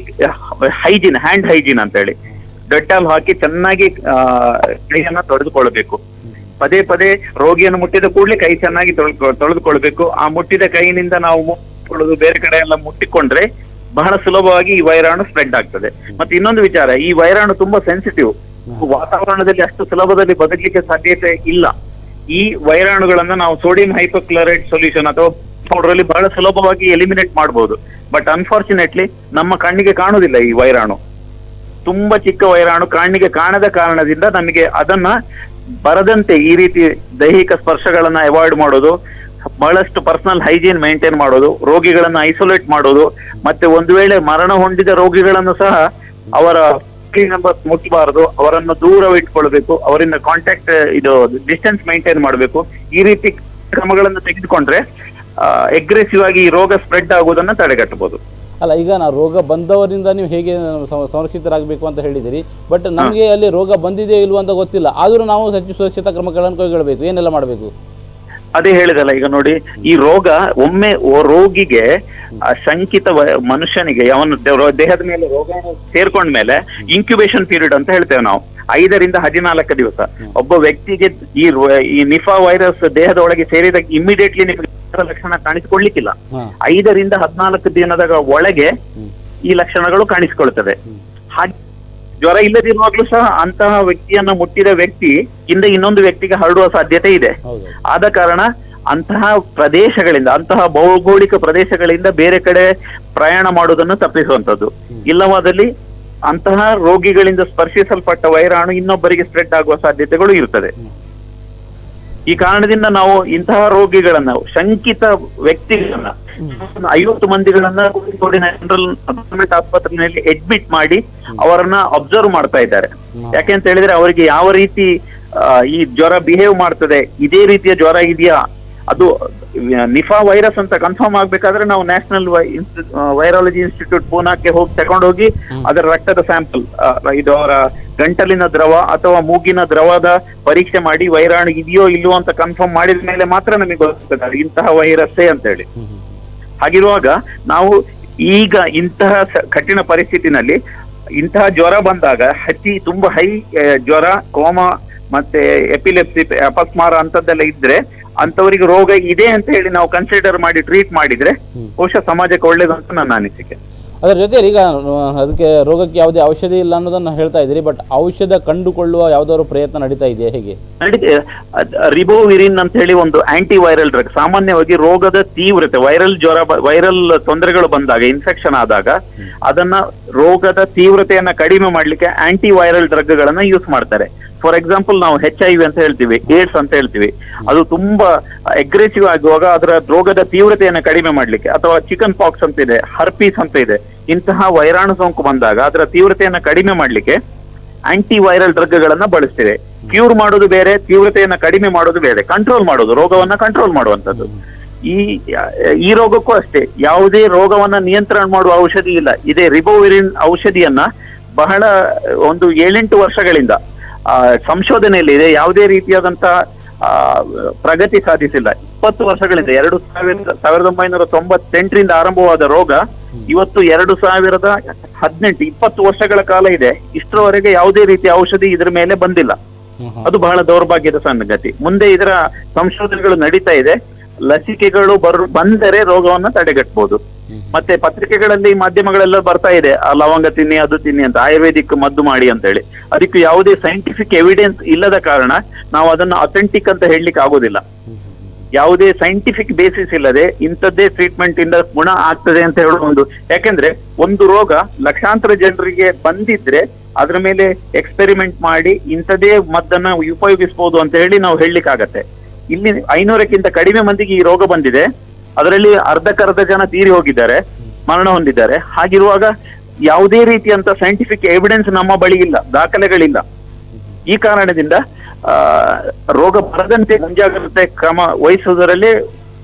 ಹ್ಯಾಂಡ್ ಹೈಜೀನ್ ಅಂತ ಹೇಳಿ ಡೆಟಾಲ್ ಹಾಕಿ ಚೆನ್ನಾಗಿ ಕೈಯನ್ನ ತೊಳೆದುಕೊಳ್ಬೇಕು. ಪದೇ ಪದೇ ರೋಗಿಯನ್ನು ಮುಟ್ಟಿದ ಕೂಡಲೇ ಕೈ ಚೆನ್ನಾಗಿ ತೊಳೆದುಕೊಳ್ಬೇಕು. ಆ ಮುಟ್ಟಿದ ಕೈಯಿಂದ ನಾವು ಮುಟ್ಟಿಕೊಳ್ಳೋದು, ಬೇರೆ ಕಡೆ ಎಲ್ಲ ಮುಟ್ಟಿಕೊಂಡ್ರೆ ಬಹಳ ಸುಲಭವಾಗಿ ಈ ವೈರಾಣು ಸ್ಪ್ರೆಡ್ ಆಗ್ತದೆ. ಮತ್ತೆ ಇನ್ನೊಂದು ವಿಚಾರ, ಈ ವೈರಾಣು ತುಂಬಾ ಸೆನ್ಸಿಟಿವ್, ವಾತಾವರಣದಲ್ಲಿ ಅಷ್ಟು ಸುಲಭದಲ್ಲಿ ಬದುಕಲಿಕ್ಕೆ ಸಾಧ್ಯತೆ ಇಲ್ಲ. ಈ ವೈರಾಣುಗಳನ್ನ ನಾವು ಸೋಡಿಯಂ ಹೈಪೋಕ್ಲೋರೈಡ್ ಸೊಲ್ಯೂಷನ್ ಅಥವಾ ಪೌಡರ್ ಬಹಳ ಸುಲಭವಾಗಿ ಎಲಿಮಿನೇಟ್ ಮಾಡಬಹುದು. ಬಟ್ ಅನ್ಫಾರ್ಚುನೇಟ್ಲಿ ನಮ್ಮ ಕಣ್ಣಿಗೆ ಕಾಣುವುದಿಲ್ಲ. ಈ ವೈರಾಣು ತುಂಬಾ ಚಿಕ್ಕ ವೈರಾಣು, ಕಣ್ಣಿಗೆ ಕಾಣದ ಕಾರಣದಿಂದ ನಮಗೆ ಅದನ್ನ ಬರದಂತೆ ಈ ರೀತಿ ದೈಹಿಕ ಸ್ಪರ್ಶಗಳನ್ನ ಅವಾಯ್ಡ್ ಮಾಡೋದು, ಬಹಳಷ್ಟು ಪರ್ಸನಲ್ ಹೈಜೀನ್ ಮೇಂಟೈನ್ ಮಾಡೋದು, ರೋಗಿಗಳನ್ನ ಐಸೋಲೇಟ್ ಮಾಡೋದು, ಮತ್ತೆ ಒಂದು ವೇಳೆ ಮರಣ ಹೊಂದಿದ ರೋಗಿಗಳನ್ನು ಸಹ ಅವರ ನಂಬರ್ ಮುಟ್ಟಬಾರದು, ಅವರನ್ನು ದೂರವಿಟ್ಕೊಳ್ಬೇಕು, ಅವರಿಂದ ಕಾಂಟ್ಯಾಕ್ಟ್ ಡಿಸ್ಟೆನ್ಸ್ ಮೇಂಟೈನ್ ಮಾಡಬೇಕು. ಈ ರೀತಿ ಕ್ರಮಗಳನ್ನು ತೆಗೆದುಕೊಂಡ್ರೆ ಅಗ್ರೆಸಿವ್ ಆಗಿ ಈ ರೋಗ ಸ್ಪ್ರೆಡ್ ಆಗುವುದನ್ನ ತಡೆಗಟ್ಟಬಹುದು. ಅಲ್ಲ, ಈಗ ನಾವು ರೋಗ ಬಂದವರಿಂದ ನೀವು ಹೇಗೆ ಸಂರಕ್ಷಿತರಾಗಬೇಕು ಅಂತ ಹೇಳಿದಿರಿ, ಬಟ್ ನಮಗೆ ಅಲ್ಲಿ ರೋಗ ಬಂದಿದೆ ಇಲ್ವ ಅಂತ ಗೊತ್ತಿಲ್ಲ, ಆದರೂ ನಾವು ಹೆಚ್ಚು ಸುರಕ್ಷಿತ ಕ್ರಮಗಳನ್ನು ಕೈಗೊಳ್ಳಬೇಕು. ಏನೆಲ್ಲ ಮಾಡಬೇಕು? ಅದೇ ಹೇಳಿದಲ್ಲ, ಈಗ ನೋಡಿ, ಈ ರೋಗ ಒಮ್ಮೆ ರೋಗಿಗೆ ಶಂಕಿತ ಮನುಷ್ಯನಿಗೆ ಅವನ ದೇಹದ ಮೇಲೆ ರೋಗ ಸೇರ್ಕೊಂಡ್ಮೇಲೆ ಇನ್ಕ್ಯುಬೇಷನ್ ಪೀರಿಯಡ್ ಅಂತ ಹೇಳ್ತೇವೆ ನಾವು, 5 ರಿಂದ 14 ದಿವಸ. ಒಬ್ಬ ವ್ಯಕ್ತಿಗೆ ಈ ನಿಫಾ ವೈರಸ್ ದೇಹದ ಒಳಗೆ ಸೇರಿದ ಇಮಿಡಿಯೇಟ್ಲಿ ನಿಮಗೆ ಲಕ್ಷಣ ಕಾಣಿಸಿಕೊಳ್ಳಿಕ್ಕಿಲ್ಲ. 5 ರಿಂದ 14 ದಿನದ ಒಳಗೆ ಈ ಲಕ್ಷಣಗಳು ಕಾಣಿಸಿಕೊಳ್ತವೆ. ಹಾಗೆ ಜ್ವರ ಇಲ್ಲದಿರುವಾಗ್ಲೂ ಸಹ ಅಂತಹ ವ್ಯಕ್ತಿಯನ್ನ ಮುಟ್ಟಿದ ವ್ಯಕ್ತಿ ಇಂದ ಇನ್ನೊಂದು ವ್ಯಕ್ತಿಗೆ ಹರಡುವ ಸಾಧ್ಯತೆ ಇದೆ. ಆದ ಕಾರಣ ಅಂತಹ ಪ್ರದೇಶಗಳಿಂದ, ಅಂತಹ ಭೌಗೋಳಿಕ ಪ್ರದೇಶಗಳಿಂದ ಬೇರೆ ಕಡೆ ಪ್ರಯಾಣ ಮಾಡುವುದನ್ನು ತಪ್ಪಿಸುವಂತದ್ದು. ಇಲ್ಲವಾದಲ್ಲಿ ಅಂತಹ ರೋಗಿಗಳಿಂದ ಸ್ಪರ್ಶಿಸಲ್ಪಟ್ಟ ವೈರಾಣು ಇನ್ನೊಬ್ಬರಿಗೆ ಸ್ಪ್ರೆಡ್ ಆಗುವ ಸಾಧ್ಯತೆಗಳು ಇರುತ್ತದೆ. ಈ ಕಾರಣದಿಂದ ನಾವು ಇಂತಹ ರೋಗಿಗಳನ್ನ, ಶಂಕಿತ ವ್ಯಕ್ತಿಗಳನ್ನ 50 ಮಂದಿಗಳನ್ನ ಗವರ್ನಮೆಂಟ್ ಆಸ್ಪತ್ರೆಯಲ್ಲಿ ಅಡ್ಮಿಟ್ ಮಾಡಿ ಅವರನ್ನ ಅಬ್ಸರ್ವ್ ಮಾಡ್ತಾ ಇದ್ದಾರೆ. ಯಾಕೆಂತ ಹೇಳಿದ್ರೆ ಅವರಿಗೆ ಯಾವ ರೀತಿ ಈ ಜ್ವರ ಬಿಹೇವ್ ಮಾಡ್ತದೆ, ಇದೇ ರೀತಿಯ ಜ್ವರ ಇದೆಯಾ, ಅದು ನಿಫಾ ವೈರಸ್ ಅಂತ ಕನ್ಫರ್ಮ್ ಆಗ್ಬೇಕಾದ್ರೆ ನಾವು ನ್ಯಾಷನಲ್ ವೈರಾಲಜಿ ಇನ್ಸ್ಟಿಟ್ಯೂಟ್ ಪೂನಾಕ್ಕೆ ತಗೊಂಡೋಗಿ ಅದರ ರಕ್ತದ ಸ್ಯಾಂಪಲ್, ಇದು ಅವರ ಗಂಟಲಿನ ದ್ರವ ಅಥವಾ ಮೂಗಿನ ದ್ರವದ ಪರೀಕ್ಷೆ ಮಾಡಿ ವೈರಾಣು ಇದೆಯೋ ಇಲ್ಲವೋ ಅಂತ ಕನ್ಫರ್ಮ್ ಮಾಡಿದ ಮೇಲೆ ಮಾತ್ರ ನಮಗೆ ಗೊತ್ತಾಗ್ತದೆ ಇಂತಹ ವೈರಸ್ಸೇ ಅಂತ ಹೇಳಿ. ಹಾಗಿರುವಾಗ ನಾವು ಈಗ ಇಂತಹ ಕಠಿಣ ಪರಿಸ್ಥಿತಿನಲ್ಲಿ ಇಂತಹ ಜ್ವರ ಬಂದಾಗ ತುಂಬಾ ಹೈ ಜ್ವರ, ಕೋಮಾ ಮತ್ತೆ ಎಪಿಲೆಪ್ಸಿ, ಅಪಸ್ಮಾರ ಅಂತದ್ದೆಲ್ಲ ಇದ್ರೆ ಅಂತವರಿಗೆ ರೋಗ ಇದೆ ಅಂತ ಹೇಳಿ ನಾವು ಕನ್ಸಿಡರ್ ಮಾಡಿ ಟ್ರೀಟ್ ಮಾಡಿದ್ರೆ ಬಹುಶಃ ಸಮಾಜಕ್ಕೆ ಒಳ್ಳೇದು ಅಂತ ನನ್ನ ಅನಿಸಿಕೆ. ಅದರ ಜೊತೆ ಈಗ ಅದಕ್ಕೆ ರೋಗಕ್ಕೆ ಯಾವುದೇ ಔಷಧಿ ಇಲ್ಲ ಅನ್ನೋದನ್ನ ಹೇಳ್ತಾ ಇದ್ದೀರಿ, ಬಟ್ ಔಷಧ ಕಂಡುಕೊಳ್ಳುವ ಯಾವ್ದಾದ್ರು ಪ್ರಯತ್ನ ನಡೀತಾ ಇದೆಯಾ, ಹೇಗೆ? ರಿಬೋವಿರಿನ್ ಅಂತ ಹೇಳಿ ಒಂದು ಆಂಟಿ ವೈರಲ್ ಡ್ರಗ್, ಸಾಮಾನ್ಯವಾಗಿ ರೋಗದ ತೀವ್ರತೆ, ವೈರಲ್ ತೊಂದರೆಗಳು ಬಂದಾಗ, ಇನ್ಫೆಕ್ಷನ್ ಆದಾಗ ಅದನ್ನ ರೋಗದ ತೀವ್ರತೆಯನ್ನ ಕಡಿಮೆ ಮಾಡ್ಲಿಕ್ಕೆ ಆಂಟಿ ವೈರಲ್ ಡ್ರಗ್ ಗಳನ್ನ ಯೂಸ್ ಮಾಡ್ತಾರೆ. ಫಾರ್ ಎಕ್ಸಾಂಪಲ್ ನಾವು HIV ಅಂತ ಹೇಳ್ತೀವಿ, ಏಡ್ಸ್ ಅಂತ ಹೇಳ್ತೀವಿ, ಅದು ತುಂಬಾ ಅಗ್ರೆಸಿವ್ ಆಗುವಾಗ ಅದರ ರೋಗದ ತೀವ್ರತೆಯನ್ನು ಕಡಿಮೆ ಮಾಡ್ಲಿಕ್ಕೆ, ಅಥವಾ ಚಿಕನ್ ಪಾಕ್ಸ್ ಅಂತ ಇದೆ, ಹರ್ಪೀಸ್ ಅಂತ ಇದೆ, ಇಂತಹ ವೈರಾಣು ಸೋಂಕು ಬಂದಾಗ ಅದರ ತೀವ್ರತೆಯನ್ನು ಕಡಿಮೆ ಮಾಡ್ಲಿಕ್ಕೆ ಆಂಟಿ ವೈರಲ್ ಡ್ರಗ್ಗಳನ್ನ ಬಳಸ್ತೇವೆ. ಕ್ಯೂರ್ ಮಾಡೋದು ಬೇರೆ, ತೀವ್ರತೆಯನ್ನ ಕಡಿಮೆ ಮಾಡೋದು ಬೇರೆ, ಕಂಟ್ರೋಲ್ ಮಾಡೋದು, ರೋಗವನ್ನ ಕಂಟ್ರೋಲ್ ಮಾಡುವಂತದ್ದು. ಈ ರೋಗಕ್ಕೂ ಅಷ್ಟೇ, ಯಾವುದೇ ರೋಗವನ್ನ ನಿಯಂತ್ರಣ ಮಾಡುವ ಔಷಧಿ ಇಲ್ಲ. ಇದೇ ರಿಬೋವಿರಿನ್ ಔಷಧಿಯನ್ನ ಬಹಳ ಒಂದು 7-8 ವರ್ಷಗಳಿಂದ ಸಂಶೋಧನೆಯಲ್ಲಿ ಇದೆ, ಯಾವುದೇ ರೀತಿಯಾದಂತ ಪ್ರಗತಿ ಸಾಧಿಸಿಲ್ಲ. 20 ವರ್ಷಗಳಿಂದ 1998ರಿಂದ ಆರಂಭವಾದ ರೋಗ ಇವತ್ತು 2018 20 ವರ್ಷಗಳ ಕಾಲ ಇದೆ. ಇಷ್ಟರವರೆಗೆ ಯಾವುದೇ ರೀತಿಯ ಔಷಧಿ ಇದ್ರ ಮೇಲೆ ಬಂದಿಲ್ಲ. ಅದು ಬಹಳ ದೌರ್ಭಾಗ್ಯದ ಸಂಗತಿ. ಮುಂದೆ ಇದರ ಸಂಶೋಧನೆಗಳು ನಡೀತಾ ಇದೆ. ಲಸಿಕೆಗಳು ಬಂದರೆ ರೋಗವನ್ನ ತಡೆಗಟ್ಟಬಹುದು. ಮತ್ತೆ ಪತ್ರಿಕೆಗಳಲ್ಲಿ, ಮಾಧ್ಯಮಗಳೆಲ್ಲ ಬರ್ತಾ ಇದೆ, ಆ ಲವಂಗ ತಿನ್ನಿ, ಅದು ತಿನ್ನಿ ಅಂತ, ಆಯುರ್ವೇದಿಕ್ ಮದ್ದು ಮಾಡಿ ಅಂತ ಹೇಳಿ. ಅದಕ್ಕೆ ಯಾವುದೇ ಸೈಂಟಿಫಿಕ್ ಎವಿಡೆನ್ಸ್ ಇಲ್ಲದ ಕಾರಣ ನಾವು ಅದನ್ನ ಅಥೆಂಟಿಕ್ ಅಂತ ಹೇಳಲಿಕ್ಕೆ ಆಗೋದಿಲ್ಲ. ಯಾವುದೇ ಸೈಂಟಿಫಿಕ್ ಬೇಸಿಸ್ ಇಲ್ಲದೆ ಇಂಥದ್ದೇ ಟ್ರೀಟ್ಮೆಂಟ್ ಇಂದ ಗುಣ ಆಗ್ತದೆ ಅಂತ ಹೇಳುವ ಯಾಕೆಂದ್ರೆ ಒಂದು ರೋಗ ಲಕ್ಷಾಂತರ ಜನರಿಗೆ ಬಂದಿದ್ರೆ ಅದ್ರ ಮೇಲೆ ಎಕ್ಸ್ಪೆರಿಮೆಂಟ್ ಮಾಡಿ ಇಂಥದೇ ಮದ್ದನ್ನ ಉಪಯೋಗಿಸಬಹುದು ಅಂತ ಹೇಳಿ ನಾವು ಹೇಳಲಿಕ್ಕಾಗತ್ತೆ. ಇಲ್ಲಿ 500ಕ್ಕಿಂತ ಕಡಿಮೆ ಮಂದಿಗೆ ಈ ರೋಗ ಬಂದಿದೆ. ಅದರಲ್ಲಿ ಅರ್ಧಕ್ಕರ್ಧ ಜನ ತೀರಿ ಹೋಗಿದ್ದಾರೆ, ಮರಣ ಹೊಂದಿದ್ದಾರೆ. ಹಾಗಿರುವಾಗ ಯಾವುದೇ ರೀತಿಯಂತ ಸೈಂಟಿಫಿಕ್ ಎವಿಡೆನ್ಸ್ ನಮ್ಮ ಬಳಿ ಇಲ್ಲ, ದಾಖಲೆಗಳಿಲ್ಲ. ಈ ಕಾರಣದಿಂದ ರೋಗ ಬರದಂತೆ ಮುಂಜಾಗ್ರತೆ ಕ್ರಮ ವಹಿಸುವುದರಲ್ಲಿ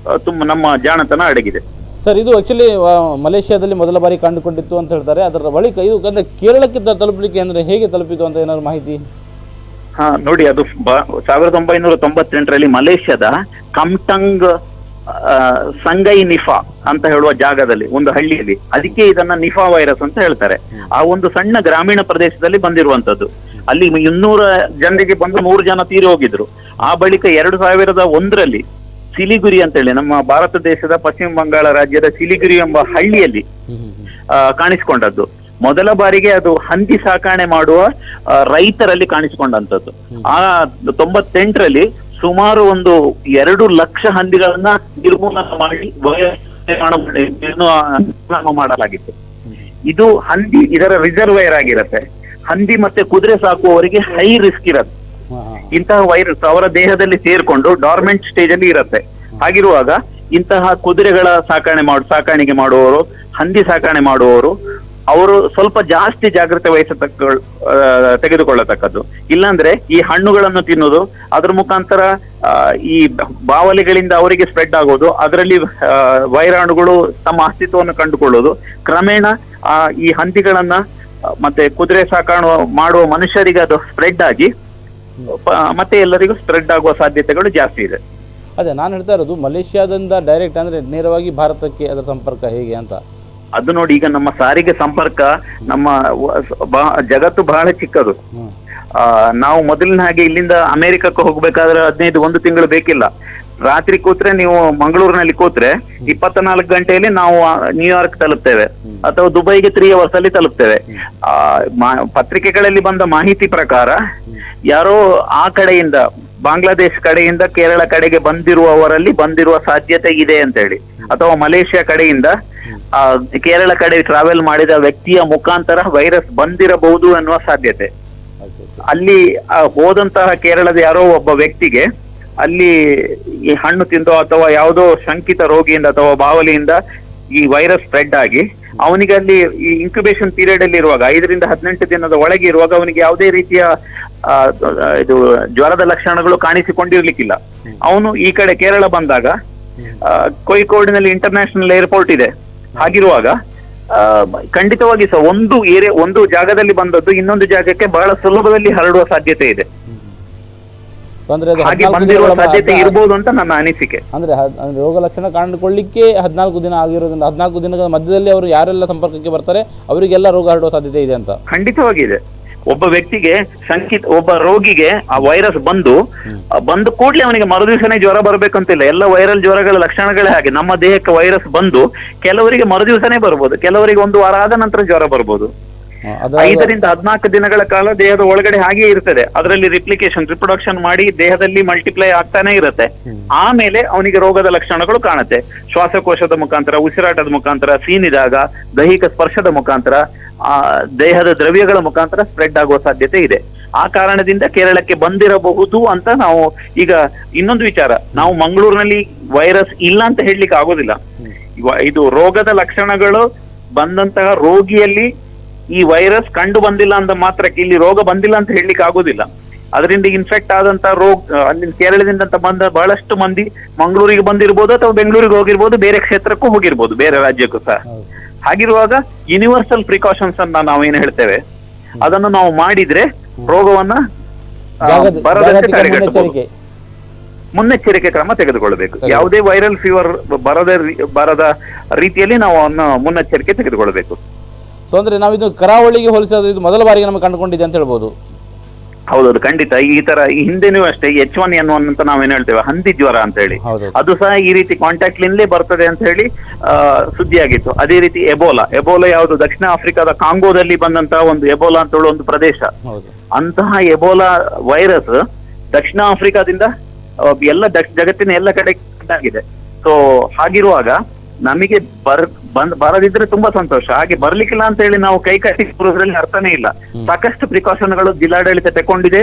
ನಮ್ಮ ಜಾಣತನ ಅಡಗಿದೆ. ಸರ್, ಇದು ಆಕ್ಚುಲಿ ಮಲೇಷ್ಯಾದಲ್ಲಿ ಮೊದಲ ಬಾರಿ ಕಂಡುಕೊಂಡಿತ್ತು ಅಂತ ಹೇಳ್ತಾರೆ. ಅದರ ಬಳಿಕ ಇದು ಅಂದ್ರೆ ಕೇರಳಕ್ಕೆ ತಲುಪಲಿಕ್ಕೆ ಅಂದ್ರೆ ಹೇಗೆ ತಲುಪಿತು ಅಂತ ಏನಾದ್ರು ಮಾಹಿತಿ? ನೋಡಿ, ಅದು 1998ರಲ್ಲಿ ಮಲೇಷ್ಯಾದ ಕಮ್ಟಂಗ್ ಸಂಗೈ ನಿಫಾ ಅಂತ ಹೇಳುವ ಜಾಗದಲ್ಲಿ, ಒಂದು ಹಳ್ಳಿಯಲ್ಲಿ, ಅದಕ್ಕೆ ಇದನ್ನ ನಿಫಾ ವೈರಸ್ ಅಂತ ಹೇಳ್ತಾರೆ. ಆ ಒಂದು ಸಣ್ಣ ಗ್ರಾಮೀಣ ಪ್ರದೇಶದಲ್ಲಿ ಬಂದಿರುವಂತದ್ದು. ಅಲ್ಲಿ 200 ಜನರಿಗೆ ಬಂದು 100 ಜನ ತೀರಿ ಹೋಗಿದ್ರು. ಆ ಬಳಿಕ 2001ರಲ್ಲಿ ಸಿಲಿಗುರಿ ಅಂತೇಳಿ, ನಮ್ಮ ಭಾರತ ದೇಶದ ಪಶ್ಚಿಮ ಬಂಗಾಳ ರಾಜ್ಯದ ಸಿಲಿಗುರಿ ಎಂಬ ಹಳ್ಳಿಯಲ್ಲಿ ಕಾಣಿಸಿಕೊಂಡದ್ದು. ಮೊದಲ ಬಾರಿಗೆ ಅದು ಹಂದಿ ಸಾಕಣೆ ಮಾಡುವ ರೈತರಲ್ಲಿ ಕಾಣಿಸಿಕೊಂಡಂತದ್ದು. ಆ 98ರಲ್ಲಿ ಸುಮಾರು ಒಂದು 2 ಲಕ್ಷ ಹಂದಿಗಳನ್ನ ನಿರ್ಮೂಲನ ಮಾಡಿ ಮಾಡಲಾಗಿತ್ತು. ಇದು ಹಂದಿ ಇದರ ರಿಸರ್ವೇರ್ ಆಗಿರತ್ತೆ. ಹಂದಿ ಮತ್ತೆ ಕುದುರೆ ಸಾಕುವವರಿಗೆ ಹೈ ರಿಸ್ಕ್ ಇರತ್ತೆ. ಇಂತಹ ವೈರಸ್ ಅವರ ದೇಹದಲ್ಲಿ ಸೇರ್ಕೊಂಡು ಡಾರ್ಮೆಂಟ್ ಸ್ಟೇಜ್ ಅಲ್ಲಿ ಇರತ್ತೆ. ಹಾಗಿರುವಾಗ ಇಂತಹ ಕುದುರೆಗಳ ಸಾಕಾಣಿಕೆ ಮಾಡುವವರು, ಹಂದಿ ಸಾಕಣೆ ಮಾಡುವವರು, ಅವರು ಸ್ವಲ್ಪ ಜಾಸ್ತಿ ಜಾಗ್ರತೆ ತೆಗೆದುಕೊಳ್ಳತಕ್ಕದ್ದು. ಇಲ್ಲಾಂದ್ರೆ ಈ ಹಣ್ಣುಗಳನ್ನು ತಿನ್ನೋದು, ಅದ್ರ ಮುಖಾಂತರ ಈ ಬಾವಲಿಗಳಿಂದ ಅವರಿಗೆ ಸ್ಪ್ರೆಡ್ ಆಗೋದು, ಅದರಲ್ಲಿ ವೈರಾಣುಗಳು ತಮ್ಮ ಅಸ್ತಿತ್ವವನ್ನು ಕಂಡುಕೊಳ್ಳೋದು, ಕ್ರಮೇಣ ಈ ಹಂದಿಗಳನ್ನ ಮತ್ತೆ ಕುದುರೆ ಸಾಕಾಣು ಮಾಡುವ ಮನುಷ್ಯರಿಗೆ ಅದು ಸ್ಪ್ರೆಡ್ ಆಗಿ ಮತ್ತೆ ಎಲ್ಲರಿಗೂ ಸ್ಪ್ರೆಡ್ ಆಗುವ ಸಾಧ್ಯತೆಗಳು ಜಾಸ್ತಿ ಇದೆ. ಅದೇ ನಾನು ಹೇಳ್ತಾ ಇರೋದು, ಮಲೇಷ್ಯಾದಿಂದ ಡೈರೆಕ್ಟ್ ಅಂದ್ರೆ ನೇರವಾಗಿ ಭಾರತಕ್ಕೆ ಅದರ ಸಂಪರ್ಕ ಹೇಗೆ ಅಂತ. ಅದು ನೋಡಿ, ಈಗ ನಮ್ಮ ಸಾರಿಗೆ ಸಂಪರ್ಕ, ನಮ್ಮ ಜಗತ್ತು ಬಹಳ ಚಿಕ್ಕದು. ನಾವು ಮೊದಲಿನ ಹಾಗೆ ಇಲ್ಲಿಂದ ಅಮೆರಿಕಕ್ಕೆ ಹೋಗ್ಬೇಕಾದ್ರೆ 1 ತಿಂಗಳು ಬೇಕಿಲ್ಲ. ರಾತ್ರಿ ಕೂತ್ರೆ, ನೀವು ಮಂಗಳೂರಿನಲ್ಲಿ ಕೂತ್ರೆ 24 ಗಂಟೆಯಲ್ಲಿ ನಾವು ನ್ಯೂಯಾರ್ಕ್ ತಲುಪ್ತೇವೆ, ಅಥವಾ ದುಬೈಗೆ 3 hours ಅಲ್ಲಿ ತಲುಪ್ತೇವೆ. ಪತ್ರಿಕೆಗಳಲ್ಲಿ ಬಂದ ಮಾಹಿತಿ ಪ್ರಕಾರ ಯಾರೋ ಆ ಕಡೆಯಿಂದ, ಬಾಂಗ್ಲಾದೇಶ್ ಕಡೆಯಿಂದ ಕೇರಳ ಕಡೆಗೆ ಬಂದಿರುವ ಸಾಧ್ಯತೆ ಇದೆ ಅಂತ ಹೇಳಿ, ಅಥವಾ ಮಲೇಷ್ಯಾ ಕಡೆಯಿಂದ ಕೇರಳ ಕಡೆ ಟ್ರಾವೆಲ್ ಮಾಡಿದ ವ್ಯಕ್ತಿಯ ಮುಖಾಂತರ ವೈರಸ್ ಬಂದಿರಬಹುದು ಅನ್ನುವ ಸಾಧ್ಯತೆ. ಅಲ್ಲಿ ಹೋದಂತಹ ಕೇರಳದ ಯಾರೋ ಒಬ್ಬ ವ್ಯಕ್ತಿಗೆ ಅಲ್ಲಿ ಈ ಹಣ್ಣು ತಿಂದೋ ಅಥವಾ ಯಾವುದೋ ಶಂಕಿತ ರೋಗಿಯಿಂದ ಅಥವಾ ಬಾವಲಿಯಿಂದ ಈ ವೈರಸ್ ಸ್ಪ್ರೆಡ್ ಆಗಿ ಅವನಿಗೆ ಅಲ್ಲಿ ಈ ಇನ್ಕ್ಯುಬೇಷನ್ ಪೀರಿಯಡ್ ಅಲ್ಲಿ ಇರುವಾಗ 5ರಿಂದ 18 ದಿನದ ಒಳಗೆ ಇರುವಾಗ ಅವನಿಗೆ ಯಾವುದೇ ರೀತಿಯ ಇದು ಜ್ವರದ ಲಕ್ಷಣಗಳು ಕಾಣಿಸಿಕೊಂಡಿರ್ಲಿಕ್ಕಿಲ್ಲ. ಅವನು ಈ ಕಡೆ ಕೇರಳ ಬಂದಾಗ ಕೋಯಿಕೋಡಿನಲ್ಲಿ ಇಂಟರ್ನ್ಯಾಷನಲ್ ಏರ್ಪೋರ್ಟ್ ಇದೆ. ಹಾಗಿರುವಾಗ ಖಂಡಿತವಾಗಿ ಒಂದು ಜಾಗದಲ್ಲಿ ಬಂದದ್ದು ಇನ್ನೊಂದು ಜಾಗಕ್ಕೆ ಬಹಳ ಸುಲಭದಲ್ಲಿ ಹರಡುವ ಸಾಧ್ಯತೆ ಇದೆ. ಹಾಗೆ ಬಂದಿರುವ ಸಾಧ್ಯತೆ ಇರಬಹುದು ಅಂತ ನನ್ನ ಅನಿಸಿಕೆ. ಅಂದ್ರೆ ರೋಗ ಲಕ್ಷಣ ಕಂಡುಕೊಳ್ಳಿಕ್ಕೆ 14 ದಿನ ಆಗಿರೋದ್ರಿಂದ 14 ದಿನದ ಮಧ್ಯದಲ್ಲಿ ಅವರು ಯಾರೆಲ್ಲ ಸಂಪರ್ಕಕ್ಕೆ ಬರ್ತಾರೆ ಅವರಿಗೆಲ್ಲ ರೋಗ ಹರಡುವ ಸಾಧ್ಯತೆ ಇದೆ ಅಂತ ಖಂಡಿತವಾಗಿದೆ. ಒಬ್ಬ ವ್ಯಕ್ತಿಗೆ ಒಬ್ಬ ರೋಗಿಗೆ ಆ ವೈರಸ್ ಬಂದು ಕೂಡಲೇ ಅವನಿಗೆ ಮರುದಿವಸನೇ ಜ್ವರ ಬರ್ಬೇಕಂತಿಲ್ಲ. ಎಲ್ಲ ವೈರಲ್ ಜ್ವರಗಳ ಲಕ್ಷಣಗಳೇ ಹಾಗೆ. ನಮ್ಮ ದೇಹಕ್ಕೆ ವೈರಸ್ ಬಂದು ಕೆಲವರಿಗೆ ಮರುದಿವಸನೇ ಬರ್ಬೋದು, ಕೆಲವರಿಗೆ 1 ವಾರ ಆದ ನಂತರ ಜ್ವರ ಬರ್ಬೋದು. 5ರಿಂದ 14 ದಿನಗಳ ಕಾಲ ದೇಹದ ಒಳಗಡೆ ಹಾಗೆ ಇರ್ತದೆ. ಅದರಲ್ಲಿ ರಿಪ್ರೊಡಕ್ಷನ್ ಮಾಡಿ ದೇಹದಲ್ಲಿ ಮಲ್ಟಿಪ್ಲೈ ಆಗ್ತಾನೆ ಇರುತ್ತೆ. ಆಮೇಲೆ ಅವನಿಗೆ ರೋಗದ ಲಕ್ಷಣಗಳು ಕಾಣುತ್ತೆ. ಶ್ವಾಸಕೋಶದ ಮುಖಾಂತರ, ಉಸಿರಾಟದ ಮುಖಾಂತರ, ಸೀನಿದಾಗ, ದೈಹಿಕ ಸ್ಪರ್ಶದ ಮುಖಾಂತರ, ದೇಹದ ದ್ರವ್ಯಗಳ ಮುಖಾಂತರ ಸ್ಪ್ರೆಡ್ ಆಗುವ ಸಾಧ್ಯತೆ ಇದೆ. ಆ ಕಾರಣದಿಂದ ಕೇರಳಕ್ಕೆ ಬಂದಿರಬಹುದು ಅಂತ ನಾವು ಈಗ ಇನ್ನೊಂದು ವಿಚಾರ, ನಾವು ಮಂಗಳೂರಿನಲ್ಲಿ ವೈರಸ್ ಇಲ್ಲ ಅಂತ ಹೇಳಲಿಕ್ಕೆ ಆಗೋದಿಲ್ಲ. ಇದು ರೋಗದ ಲಕ್ಷಣಗಳು ಬಂದಂತಹ ರೋಗಿಯಲ್ಲಿ ಈ ವೈರಸ್ ಕಂಡು ಬಂದಿಲ್ಲ ಅಂದ ಮಾತ್ರಕ್ಕೆ ಇಲ್ಲಿ ರೋಗ ಬಂದಿಲ್ಲ ಅಂತ ಹೇಳಲಿಕ್ಕೆ ಆಗೋದಿಲ್ಲ. ಅದರಿಂದ ಇನ್ಫೆಕ್ಟ್ ಆದಂತ ಅಲ್ಲಿ ಕೇರಳದಿಂದ ಬಂದ ಬಹಳಷ್ಟು ಮಂದಿ ಮಂಗಳೂರಿಗೆ ಬಂದಿರ್ಬೋದು ಅಥವಾ ಬೆಂಗಳೂರಿಗೆ ಹೋಗಿರ್ಬೋದು, ಬೇರೆ ಕ್ಷೇತ್ರಕ್ಕೂ ಹೋಗಿರ್ಬೋದು, ಬೇರೆ ರಾಜ್ಯಕ್ಕೂ ಸಹ. ಹಾಗಿರುವಾಗ ಯೂನಿವರ್ಸಲ್ ಪ್ರಿಕಾಷನ್ಸ್ ಅನ್ನ ನಾವೇನು ಹೇಳ್ತೇವೆ ಅದನ್ನು ನಾವು ಮಾಡಿದ್ರೆ ರೋಗವನ್ನ ಬರದಂತೆ ತಡೆಗಟ್ಟಬಹುದು. ಮುನ್ನೆಚ್ಚರಿಕೆ ಕ್ರಮ ತೆಗೆದುಕೊಳ್ಳಬೇಕು. ಯಾವುದೇ ವೈರಲ್ ಫೀವರ್ ಬರದ ರೀತಿಯಲ್ಲಿ ನಾವು ಮುನ್ನೆಚ್ಚರಿಕೆ ತೆಗೆದುಕೊಳ್ಳಬೇಕು. ಸೊ ಅಂದ್ರೆ ನಾವು ಇದು ಕರಾವಳಿಗೆ ಹೋಲಿಸಿದ್ರೆ ಇದು ಮೊದಲ ಬಾರಿಗೆ ನಮಗೆ ಕಂಡುಕೊಂಡಿದೆ ಅಂತ ಹೇಳ್ಬೋದು. ಹೌದೌದು, ಖಂಡಿತ. ಈ ತರ ಈ ಹಿಂದೆನೂ ಅಷ್ಟೇ H1N1 ಅಂತ ನಾವೇನ್ ಹೇಳ್ತೇವೆ, ಹಂದಿ ಜ್ವರ ಅಂತ ಹೇಳಿ, ಅದು ಸಹ ಈ ರೀತಿ ಕಾಂಟ್ಯಾಕ್ಟ್ ಲಿಂದಲೇ ಬರ್ತದೆ ಅಂತ ಹೇಳಿ ಸುದ್ದಿ ಆಗಿತ್ತು. ಅದೇ ರೀತಿ ಎಬೋಲಾ ಯಾವುದು ದಕ್ಷಿಣ ಆಫ್ರಿಕಾದ ಕಾಂಗೋದಲ್ಲಿ ಬಂದಂತಹ ಒಂದು ಎಬೋಲಾ ಅಂತ ಹೇಳೋ ಒಂದು ಪ್ರದೇಶ, ಅಂತಹ ಎಬೋಲಾ ವೈರಸ್ ದಕ್ಷಿಣ ಆಫ್ರಿಕಾದಿಂದ ಎಲ್ಲ ಜಗತ್ತಿನ ಎಲ್ಲ ಕಡೆ ಆಗಿದೆ. ಸೊ ಹಾಗಿರುವಾಗ ನಮಗೆ ಬರದಿದ್ರೆ ತುಂಬಾ ಸಂತೋಷ. ಹಾಗೆ ಬರ್ಲಿಕ್ಕಿಲ್ಲ ಅಂತ ಹೇಳಿ ನಾವು ಕೈ ಕಟ್ಟಿ ಕೂರೋದ್ರಲ್ಲಿ ಅರ್ಥನೇ ಇಲ್ಲ. ಸಾಕಷ್ಟು ಪ್ರಿಕಾಷನ್ಗಳು ಜಿಲ್ಲಾಡಳಿತ ತಗೊಂಡಿದೆ.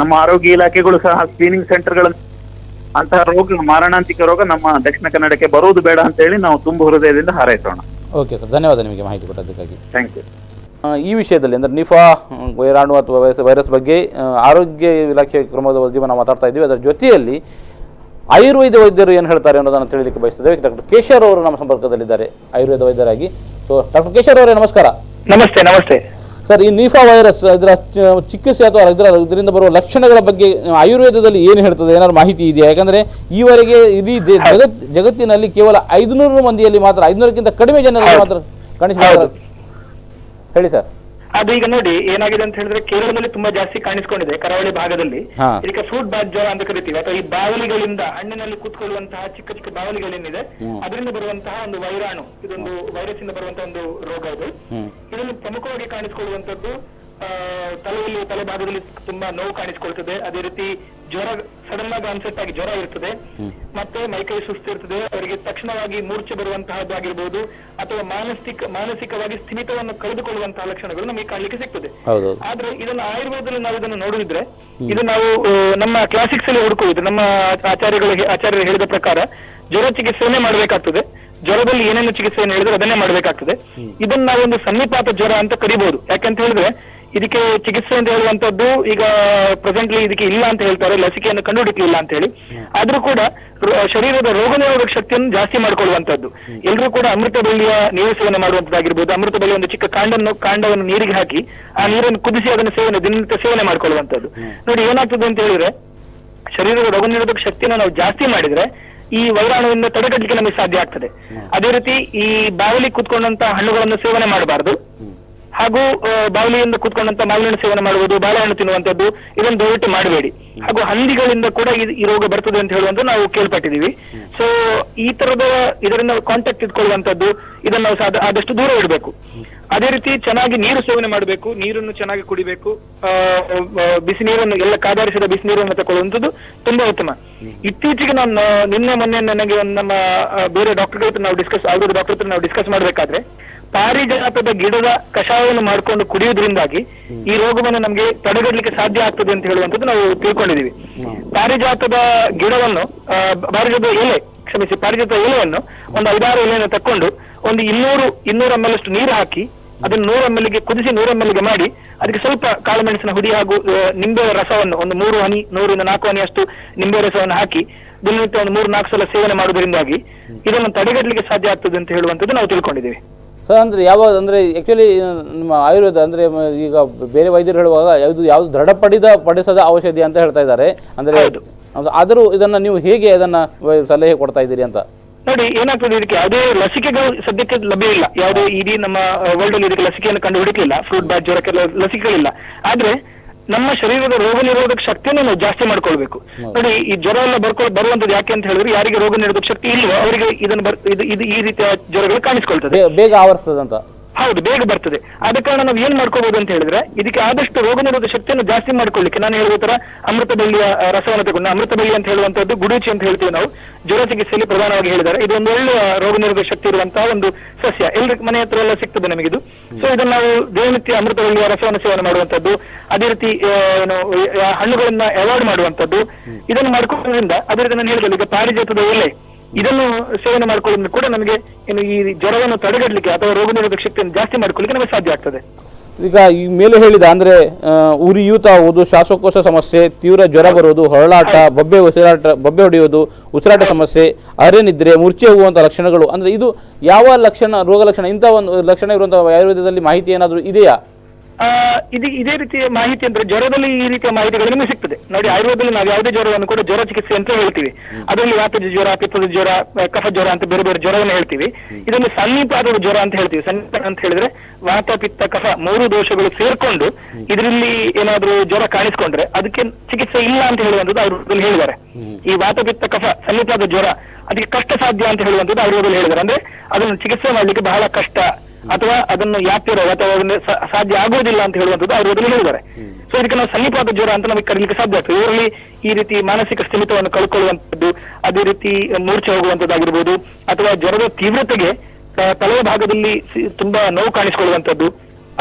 ನಮ್ಮ ಆರೋಗ್ಯ ಇಲಾಖೆಗಳು ಸಹ ಸ್ಕ್ರೀನಿಂಗ್ ಸೆಂಟರ್ಗಳ ಅಂತಹ ರೋಗ, ಮಾರಣಾಂತಿಕ ರೋಗ ನಮ್ಮ ದಕ್ಷಿಣ ಕನ್ನಡಕ್ಕೆ ಬರುವುದು ಬೇಡ ಅಂತ ಹೇಳಿ ನಾವು ತುಂಬ ಹೃದಯದಿಂದ ಹಾರೈಸೋಣ. ಓಕೆ ಸರ್, ಧನ್ಯವಾದ ನಿಮಗೆ ಮಾಹಿತಿ ಕೊಟ್ಟದಕ್ಕಾಗಿ. Thank you. ಈ ವಿಷಯದಲ್ಲಿ ಅಂದರೆ ನಿಫಾ ವೈರಾಣು ಅಥವಾ ವೈರಸ್ ಬಗ್ಗೆ ಆರೋಗ್ಯ ಇಲಾಖೆ ಕ್ರಮದ ಬಗ್ಗೆ ನಾವು ಮಾತಾಡ್ತಾ ಇದ್ದೀವಿ. ಅದರ ಜೊತೆಯಲ್ಲಿ ಆಯುರ್ವೇದ ವೈದ್ಯರು ಏನು ಹೇಳ್ತಾರೆ ಅನ್ನೋದನ್ನು ತಿಳಿಯಲಿಕ್ಕೆ ಬಯಸ್ತೇವೆ. ಡಾಕ್ಟರ್ ಕೇಶರ್ ಅವರು ನಮ್ಮ ಸಂಪರ್ಕದಲ್ಲಿದ್ದಾರೆ, ಆಯುರ್ವೇದ ವೈದ್ಯರಾಗಿ. ಸೊ ಡಾಕ್ಟರ್ ಕೇಶರ್ ಅವರೇ ನಮಸ್ಕಾರ. ನಮಸ್ತೆ. ನಮಸ್ತೆ ಸರ್. ಈ ನಿಫಾ ವೈರಸ್ ಇದರ ಚಿಕಿತ್ಸೆ ಅಥವಾ ಇದರಿಂದ ಬರುವ ಲಕ್ಷಣಗಳ ಬಗ್ಗೆ ಆಯುರ್ವೇದದಲ್ಲಿ ಏನು ಹೇಳ್ತದೆ, ಏನಾದ್ರು ಮಾಹಿತಿ ಇದೆಯಾ? ಯಾಕಂದ್ರೆ ಈವರೆಗೆ ಇಡೀ ಜಗತ್ತಿನಲ್ಲಿ ಕೇವಲ 500 ಮಂದಿಯಲ್ಲಿ ಮಾತ್ರ, 500ಕ್ಕಿಂತ ಕಡಿಮೆ ಜನರಲ್ಲಿ ಮಾತ್ರ ಕಾಣಿಸಿಕೊಳ್ಳುತ್ತದೆ. ಹೇಳಿ ಸರ್. ಅದು ಈಗ ನೋಡಿ ಏನಾಗಿದೆ ಅಂತ ಹೇಳಿದ್ರೆ ಕೇರಳದಲ್ಲಿ ತುಂಬಾ ಜಾಸ್ತಿ ಕಾಣಿಸ್ಕೊಂಡಿದೆ, ಕರಾವಳಿ ಭಾಗದಲ್ಲಿ. ಇದಕ್ಕೆ ಫ್ರೂಟ್ ಬ್ಯಾಟ್ ಜ್ವರ ಅಂತ ಕರಿತೀವಿ, ಅಥವಾ ಈ ಬಾವಲಿಗಳಿಂದ ಹಣ್ಣಿನಲ್ಲಿ ಕೂತ್ಕೊಳ್ಳುವಂತಹ ಚಿಕ್ಕ ಚಿಕ್ಕ ಬಾವಲಿಗಳೇನಿದೆ ಅದರಿಂದ ಬರುವಂತಹ ಒಂದು ವೈರಾಣು, ಇದೊಂದು ವೈರಸ್ ಇಂದ ಬರುವಂತಹ ಒಂದು ರೋಗ. ಇದನ್ನು ಪ್ರಮುಖವಾಗಿ ಕಾಣಿಸಿಕೊಳ್ಳುವಂತದ್ದು ತಲೆಯಲ್ಲಿ, ತಲೆಭಾಗದಲ್ಲಿ ತುಂಬಾ ನೋವು ಕಾಣಿಸಿಕೊಳ್ತದೆ. ಅದೇ ರೀತಿ ಜ್ವರ, ಸಡನ್ ಆಗಿ ಅನ್ಸೆಟ್ ಆಗಿ ಜ್ವರ ಇರ್ತದೆ, ಮತ್ತೆ ಮೈಕೈ ಸುಸ್ತು ಇರ್ತದೆ. ಅವರಿಗೆ ತಕ್ಷಣವಾಗಿ ಮೂರ್ಛೆ ಬರುವಂತಹದ್ದಾಗಿರ್ಬೋದು, ಅಥವಾ ಮಾನಸಿಕವಾಗಿ ಸ್ಥಿಮಿತವನ್ನು ಕಳೆದುಕೊಳ್ಳುವಂತಹ ಲಕ್ಷಣಗಳು ನಮಗೆ ಕಾಣಲಿಕ್ಕೆ ಸಿಗ್ತದೆ. ಆದ್ರೆ ಇದನ್ನು ಆಯುರ್ವೇದದಲ್ಲಿ ನಾವು ಇದನ್ನು ನೋಡುದಿದ್ರೆ, ಇದು ನಾವು ನಮ್ಮ ಕ್ಲಾಸಿಕ್ಸ್ ಅಲ್ಲಿ ಹುಡುಕುವುದು, ನಮ್ಮ ಆಚಾರ್ಯರು ಹೇಳಿದ ಪ್ರಕಾರ ಜ್ವರ ಚಿಕಿತ್ಸೆಯನ್ನೇ ಮಾಡಬೇಕಾಗ್ತದೆ. ಜ್ವರದಲ್ಲಿ ಏನೇನು ಚಿಕಿತ್ಸೆಯನ್ನು ಹೇಳಿದ್ರೆ ಅದನ್ನೇ ಮಾಡಬೇಕಾಗ್ತದೆ. ಇದನ್ನ ನಾವೊಂದು ಸನ್ನಿಪಾತ ಜ್ವರ ಅಂತ ಕರಿಬಹುದು. ಯಾಕಂತ ಹೇಳಿದ್ರೆ ಇದಕ್ಕೆ ಚಿಕಿತ್ಸೆ ಅಂತ ಹೇಳುವಂತದ್ದು ಈಗ ಪ್ರೆಸೆಂಟ್ಲಿ ಇದಕ್ಕೆ ಇಲ್ಲ ಅಂತ ಹೇಳ್ತಾರೆ, ಲಸಿಕೆಯನ್ನು ಕಂಡುಹಿಡಿಯಲಿಲ್ಲ ಅಂತ ಹೇಳಿ. ಆದ್ರೂ ಕೂಡ ಶರೀರದ ರೋಗ ನಿರೋಧಕ ಶಕ್ತಿಯನ್ನು ಜಾಸ್ತಿ ಮಾಡ್ಕೊಳ್ಳುವಂತದ್ದು. ಎಲ್ಲರೂ ಕೂಡ ಅಮೃತ ಬಳ್ಳಿಯ ನೀರು ಸೇವನೆ ಮಾಡುವಂತದ್ದಾಗಿರ್ಬೋದು, ಅಮೃತ ಬಳ್ಳಿಯ ಒಂದು ಚಿಕ್ಕ ಕಾಂಡವನ್ನು ನೀರಿಗೆ ಹಾಕಿ ಆ ನೀರನ್ನು ಕುದಿಸಿ ಅದನ್ನು ದಿನನಿತ್ಯ ಸೇವನೆ ಮಾಡ್ಕೊಳ್ಳುವಂತದ್ದು. ನೋಡಿ ಏನಾಗ್ತದೆ ಅಂತ ಹೇಳಿದ್ರೆ, ಶರೀರದ ರೋಗ ನಿರೋಧಕ ಶಕ್ತಿಯನ್ನು ನಾವು ಜಾಸ್ತಿ ಮಾಡಿದ್ರೆ ಈ ವೈರಾಣುವಿಂದ ತಡೆಗಟ್ಟಲಿಕ್ಕೆ ನಮಗೆ ಸಾಧ್ಯ ಆಗ್ತದೆ. ಅದೇ ರೀತಿ ಈ ಬಾವಲಿ ಕೂತ್ಕೊಂಡಂತಹ ಹಣ್ಣುಗಳನ್ನು ಸೇವನೆ ಮಾಡಬಾರದು, ಹಾಗೂ ಬಾವಲಿಯಿಂದ ಕೂತ್ಕೊಂಡಂತ ಮಾವಿನಹಣ್ಣು ಸೇವನೆ ಮಾಡುವುದು, ಬಾಳೆಹಣ್ಣು ತಿನ್ನುವಂಥದ್ದು, ಇದನ್ನು ದಯವಿಟ್ಟು ಮಾಡಬೇಡಿ. ಹಾಗೂ ಹಂದಿಗಳಿಂದ ಕೂಡ ಈ ರೋಗ ಬರ್ತದೆ ಅಂತ ಹೇಳುವಂತ ನಾವು ಕೇಳ್ಪಟ್ಟಿದ್ದೀವಿ. ಸೊ ಈ ತರದ ಇದರಿಂದ ಕಾಂಟ್ಯಾಕ್ಟ್ ಇಟ್ಕೊಳ್ಳುವಂಥದ್ದು, ಇದನ್ನು ನಾವು ಆದಷ್ಟು ದೂರ ಇಡಬೇಕು. ಅದೇ ರೀತಿ ಚೆನ್ನಾಗಿ ನೀರು ಸೇವನೆ ಮಾಡಬೇಕು, ನೀರನ್ನು ಚೆನ್ನಾಗಿ ಕುಡಿಬೇಕು. ಬಿಸಿ ನೀರನ್ನು, ಎಲ್ಲ ಕಾದಾರಿಸಿದ ಬಿಸಿ ನೀರನ್ನು ತಗೊಳ್ಳುವಂಥದ್ದು ತುಂಬಾ ಉತ್ತಮ. ಇತ್ತೀಚೆಗೆ ನಾನು ನಿನ್ನೆ ಮೊನ್ನೆ ನನಗೆ ನಮ್ಮ ಬೇರೆ ಡಾಕ್ಟರ್ ಹತ್ರ ನಾವು ಡಿಸ್ಕಸ್ ಮಾಡಬೇಕಾದ್ರೆ, ಪಾರಿಜಾತದ ಗಿಡದ ಕಷಾಯವನ್ನು ಮಾಡಿಕೊಂಡು ಕುಡಿಯುವುದರಿಂದಾಗಿ ಈ ರೋಗವನ್ನು ನಮಗೆ ತಡೆಗಟ್ಟಲಿಕ್ಕೆ ಸಾಧ್ಯ ಆಗ್ತದೆ ಅಂತ ಹೇಳುವಂಥದ್ದು ನಾವು ತಿಳ್ಕೊಂಡಿದ್ದೀವಿ. ಪಾರಿಜಾತದ ಗಿಡವನ್ನು, ಪಾರಿಜಾತ ಎಲೆಯನ್ನು ಒಂದು 5-6 ಎಲೆಯನ್ನು ತಕ್ಕೊಂಡು ಒಂದು 200 ml ಅಷ್ಟು ನೀರು ಹಾಕಿ ಅದನ್ನು 100 ml ಕುದಿಸಿ 100 ml ಮಾಡಿ ಅದಕ್ಕೆ ಸ್ವಲ್ಪ ಕಾಳುಮೆಣಸಿನ ಹುಡಿ ಹಾಗೂ ನಿಂಬೆ ರಸವನ್ನು ಒಂದು 3 ಹನಿ, 100ರಿಂದ 4 ಹನಿ ಅಷ್ಟು ನಿಂಬೆ ರಸವನ್ನು ಹಾಕಿ ದಿನನಿತ್ಯ ಒಂದು 3-4 ಸಲ ಸೇವನೆ ಮಾಡುವುದರಿಂದಾಗಿ ಇದನ್ನು ತಡೆಗಟ್ಟಲಿಕ್ಕೆ ಸಾಧ್ಯ ಆಗ್ತದೆ ಅಂತ ಹೇಳುವಂಥದ್ದು ನಾವು ತಿಳ್ಕೊಂಡಿದ್ದೀವಿ. ಸರ್, ಅಂದ್ರೆ ಯಾವ್ದು ಆಕ್ಚುಲಿ ನಿಮ್ಮ ಆಯುರ್ವೇದ ಅಂದ್ರೆ ಈಗ ಬೇರೆ ವೈದ್ಯರು ಹೇಳುವಾಗ ಯಾವ್ದು ದೃಢಪಡಿಸದ ಔಷಧಿ ಅಂತ ಹೇಳ್ತಾ ಇದ್ದಾರೆ. ಅಂದ್ರೆ ಆದರೂ ಇದನ್ನ ನೀವು ಹೇಗೆ ಅದನ್ನ ಸಲಹೆ ಕೊಡ್ತಾ ಇದ್ದೀರಿ ಅಂತ? ನೋಡಿ ಏನಾಗ್ತದೆ, ಇದಕ್ಕೆ ಯಾವುದೇ ಲಸಿಕೆಗಳು ಸದ್ಯಕ್ಕೆ ಲಭ್ಯ ಇಲ್ಲ. ಯಾವುದೇ ಇಡೀ ನಮ್ಮ ವರ್ಲ್ಡ್ ಅಲ್ಲಿ ಇದಕ್ಕೆ ಲಸಿಕೆಯನ್ನು ಕಂಡು ಹುಡುಕಿಲ್ಲ. ಫ್ರೂಟ್ ಬ್ಯಾಟ್ ಜ್ವರಕ್ಕೆ ಲಸಿಕೆಗಳಿಲ್ಲ. ಆದ್ರೆ ನಮ್ಮ ಶರೀರದ ರೋಗ ನಿರೋಧಕ ಶಕ್ತಿಯನ್ನು ನಾವು ಜಾಸ್ತಿ ಮಾಡ್ಕೊಳ್ಬೇಕು. ನೋಡಿ ಈ ಜ್ವರ ಎಲ್ಲ ಬರುವಂತದ್ದು ಯಾಕೆ ಅಂತ ಹೇಳಿದ್ರೆ, ಯಾರಿಗೆ ರೋಗ ನಿರೋಧಕ ಶಕ್ತಿ ಇಲ್ವೋ ಅವರಿಗೆ ಈ ರೀತಿಯ ಜ್ವರಗಳು ಕಾಣಿಸ್ಕೊಳ್ತದೆ, ಬೇಗ ಆವರಿಸ್ತದೆ ಅಂತ. ಹೌದು, ಬೇಗ ಬರ್ತದೆ. ಆದ ಕಾರಣ ನಾವು ಏನ್ ಮಾಡ್ಕೋಬಹುದು ಅಂತ ಹೇಳಿದ್ರೆ, ಇದಕ್ಕೆ ಆದಷ್ಟು ರೋಗ ನಿರೋಧಕ ಶಕ್ತಿಯನ್ನು ಜಾಸ್ತಿ ಮಾಡ್ಕೊಳ್ಳಿಕ್ಕೆ ನಾನು ಹೇಳುವ ತರ ಅಮೃತ ಬಳ್ಳಿಯ ರಸವನ್ನು ತಗೊಂಡು, ಅಮೃತ ಬಳ್ಳಿ ಅಂತ ಹೇಳುವಂತದ್ದು ಗುಡೂಚಿ ಅಂತ ಹೇಳ್ತೀವಿ ನಾವು, ಜ್ವರ ಚಿಕಿತ್ಸೆಯಲ್ಲಿ ಪ್ರಧಾನವಾಗಿ ಹೇಳಿದ್ದಾರೆ. ಇದು ಒಂದು ಒಳ್ಳೆಯ ರೋಗ ನಿರೋಧಕ ಶಕ್ತಿ ಇರುವಂತಹ ಒಂದು ಸಸ್ಯ, ಎಲ್ಲರ ಮನೆ ಹತ್ರ ಎಲ್ಲ ಸಿಗ್ತದೆ ನಮಗಿದು. ಸೊ ಇದನ್ನು ನಾವು ದಿನನಿತ್ಯ ಅಮೃತ ಬಳ್ಳಿಯ ರಸವನ್ನು ಸೇವನೆ ಮಾಡುವಂತದ್ದು, ಅದೇ ರೀತಿ ಹಣ್ಣುಗಳನ್ನ ಅವಾಯ್ಡ್ ಮಾಡುವಂತದ್ದು, ಇದನ್ನು ಮಾಡ್ಕೊಳ್ಳೋದ್ರಿಂದ, ಅದೇ ರೀತಿ ನಾನು ಹೇಳಿದೆ ಈಗ ಪಾರಿಜಾತದ ಎಲೆ ಇದನ್ನು ಸೇವನೆ ಮಾಡ್ಕೊಳ್ಳೋದ್ರಿಂದ ಕೂಡ ನಮಗೆ ಏನು ಈ ಜ್ವರವನ್ನು ತಡೆಗಟ್ಟಲಿಕ್ಕೆ ಅಥವಾ ರೋಗ ನಿರೋಧಕ ಶಕ್ತಿಯನ್ನು ಜಾಸ್ತಿ ಮಾಡ್ಕೊಳ್ಳಿಕ್ಕೆ ನಮಗೆ ಸಾಧ್ಯ ಆಗ್ತದೆ. ಈಗ ಈ ಮೇಲೆ ಹೇಳಿದ ಅಂದ್ರೆ ಉರಿಯೂತ ಆಗುವುದು, ಶ್ವಾಸಕೋಶ ಸಮಸ್ಯೆ, ತೀವ್ರ ಜ್ವರ ಬರುವುದು, ಹೊರಳಾಟ, ಬೊಬ್ಬೆ ಹೊಡೆಯುವುದು, ಉಸಿರಾಟ ಸಮಸ್ಯೆ, ಅರೆನಿದ್ರೆ, ಮೂರ್ಛೆ ಹೋಗುವಂತಹ ಲಕ್ಷಣಗಳು, ಅಂದ್ರೆ ಇದು ಯಾವ ಲಕ್ಷಣ, ರೋಗ ಲಕ್ಷಣ, ಇಂಥ ಒಂದು ಲಕ್ಷಣ ಇರುವಂತಹ ಆಯುರ್ವೇದದಲ್ಲಿ ಮಾಹಿತಿ ಏನಾದರೂ ಇದೆಯಾ? ಇದೇ ರೀತಿಯ ಮಾಹಿತಿ ಅಂದ್ರೆ ಜ್ವರದಲ್ಲಿ ಈ ರೀತಿಯ ಮಾಹಿತಿಗಳು ನಿಮಗೆ ಸಿಗ್ತದೆ ನೋಡಿ. ಆಯುರ್ವೇದದಲ್ಲಿ ನಾವು ಯಾವುದೇ ಜ್ವರವನ್ನು ಕೂಡ ಜ್ವರ ಚಿಕಿತ್ಸೆ ಅಂತ ಹೇಳ್ತೀವಿ. ಅದರಲ್ಲಿ ವಾತದ ಜ್ವರ, ಪಿತ್ತದ ಜ್ವರ, ಕಫ ಜ್ವರ ಅಂತ ಬೇರೆ ಬೇರೆ ಜ್ವರವನ್ನು ಹೇಳ್ತೀವಿ. ಇದನ್ನು ಸನ್ನಿಪಾತದ ಜ್ವರ ಅಂತ ಹೇಳ್ತೀವಿ. ಸನ್ನಿಪಾತ ಅಂತ ಹೇಳಿದ್ರೆ ವಾತ, ಪಿತ್ತ, ಕಫ 3 ದೋಷಗಳು ಸೇರ್ಕೊಂಡು ಇದರಲ್ಲಿ ಏನಾದ್ರೂ ಜ್ವರ ಕಾಣಿಸ್ಕೊಂಡ್ರೆ ಅದಕ್ಕೆ ಚಿಕಿತ್ಸೆ ಇಲ್ಲ ಅಂತ ಹೇಳುವಂಥದ್ದು ಆಯುರ್ವೇದದಲ್ಲಿ ಹೇಳಿದ್ದಾರೆ. ಈ ವಾತ, ಪಿತ್ತ, ಕಫ ಸನ್ನಿಪಾತ ಜ್ವರ ಅದಕ್ಕೆ ಕಷ್ಟ ಸಾಧ್ಯ ಅಂತ ಹೇಳುವಂಥದ್ದು ಆಯುರ್ವೇದದಲ್ಲಿ ಹೇಳಿದ್ದಾರೆ. ಅಂದ್ರೆ ಅದನ್ನು ಚಿಕಿತ್ಸೆ ಮಾಡ್ಲಿಕ್ಕೆ ಬಹಳ ಕಷ್ಟ ಅಥವಾ ಅದನ್ನು ಯಾಪ್ತಿರೋ ಅಥವಾ ಸಾಧ್ಯ ಆಗುವುದಿಲ್ಲ ಅಂತ ಹೇಳುವಂಥದ್ದು ಆಯುರ್ವೇದದಲ್ಲಿ ಹೇಳಿದ್ದಾರೆ. ಸೊ ಇದಕ್ಕೆ ನಾವು ಸನ್ನಿಪಾತ ಜ್ವರ ಅಂತ ನಮಗೆ ಕರೀಲಿಕ್ಕೆ ಸಾಧ್ಯ ಆಗ್ತದೆ. ಇದರಲ್ಲಿ ಈ ರೀತಿ ಮಾನಸಿಕ ಸ್ಥಿಮಿತವನ್ನು ಕಳ್ಕೊಳ್ಳುವಂಥದ್ದು, ಅದೇ ರೀತಿ ಮೂರ್ಛೆ ಹೋಗುವಂಥದ್ದಾಗಿರ್ಬೋದು, ಅಥವಾ ಜ್ವರದ ತೀವ್ರತೆಗೆ ತಲೆಯ ಭಾಗದಲ್ಲಿ ತುಂಬಾ ನೋವು ಕಾಣಿಸಿಕೊಳ್ಳುವಂಥದ್ದು,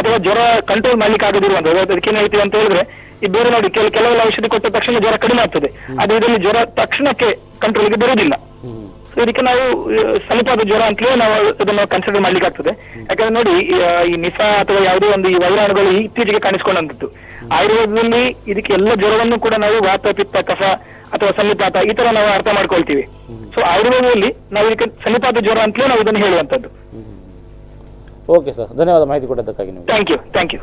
ಅಥವಾ ಜ್ವರ ಕಂಟ್ರೋಲ್ ಮಾಡ್ಲಿಕ್ಕೆ ಆಗದಿರುವಂಥದ್ದು. ಅದಕ್ಕೆ ಏನ್ ಹೇಳ್ತೀವಿ ಅಂತ ಹೇಳಿದ್ರೆ, ಈ ಬೇರೆ ನೋಡಿ ಕೆಲವೆಲ್ಲ ಔಷಧಿ ಕೊಟ್ಟ ತಕ್ಷಣ ಜ್ವರ ಕಡಿಮೆ ಆಗ್ತದೆ, ಅದು ಇದರಲ್ಲಿ ಜ್ವರ ತಕ್ಷಣಕ್ಕೆ ಕಂಟ್ರೋಲ್ಗೆ ಬರುವುದಿಲ್ಲ. ಇದಕ್ಕೆ ನಾವು ಸನ್ನಿಪಾತ ಜ್ವರ ಅಂತಲೇ ನಾವು ಇದನ್ನು ಕನ್ಸಿಡರ್ ಮಾಡ್ಲಿಕ್ಕೆ ಆಗ್ತದೆ. ಯಾಕಂದ್ರೆ ನೋಡಿ ಈ ನಿಫಾ ಅಥವಾ ಯಾವುದೇ ಒಂದು ಈ ವೈರಾಣುಗಳು ಇತ್ತೀಚೆಗೆ ಕಾಣಿಸ್ಕೊಂಡಂತದ್ದು. ಆಯುರ್ವೇದದಲ್ಲಿ ಇದಕ್ಕೆ ಎಲ್ಲ ಜ್ವರವನ್ನು ಕೂಡ ನಾವು ವಾತ, ಪಿತ್ತ, ಕಫ ಅಥವಾ ಸನ್ನಿಪಾತ ಈ ತರ ನಾವು ಅರ್ಥ ಮಾಡ್ಕೊಳ್ತೀವಿ. ಸೊ ಆಯುರ್ವೇದದಲ್ಲಿ ನಾವು ಇದಕ್ಕೆ ಸನ್ನಿಪಾತ ಜ್ವರ ಅಂತಲೇ ನಾವು ಇದನ್ನು ಹೇಳುವಂತದ್ದು. ಓಕೆ ಸರ್, ಧನ್ಯವಾದ ಮಾಹಿತಿ ಕೊಟ್ಟದ್ದಕ್ಕಾಗಿ. Thank you.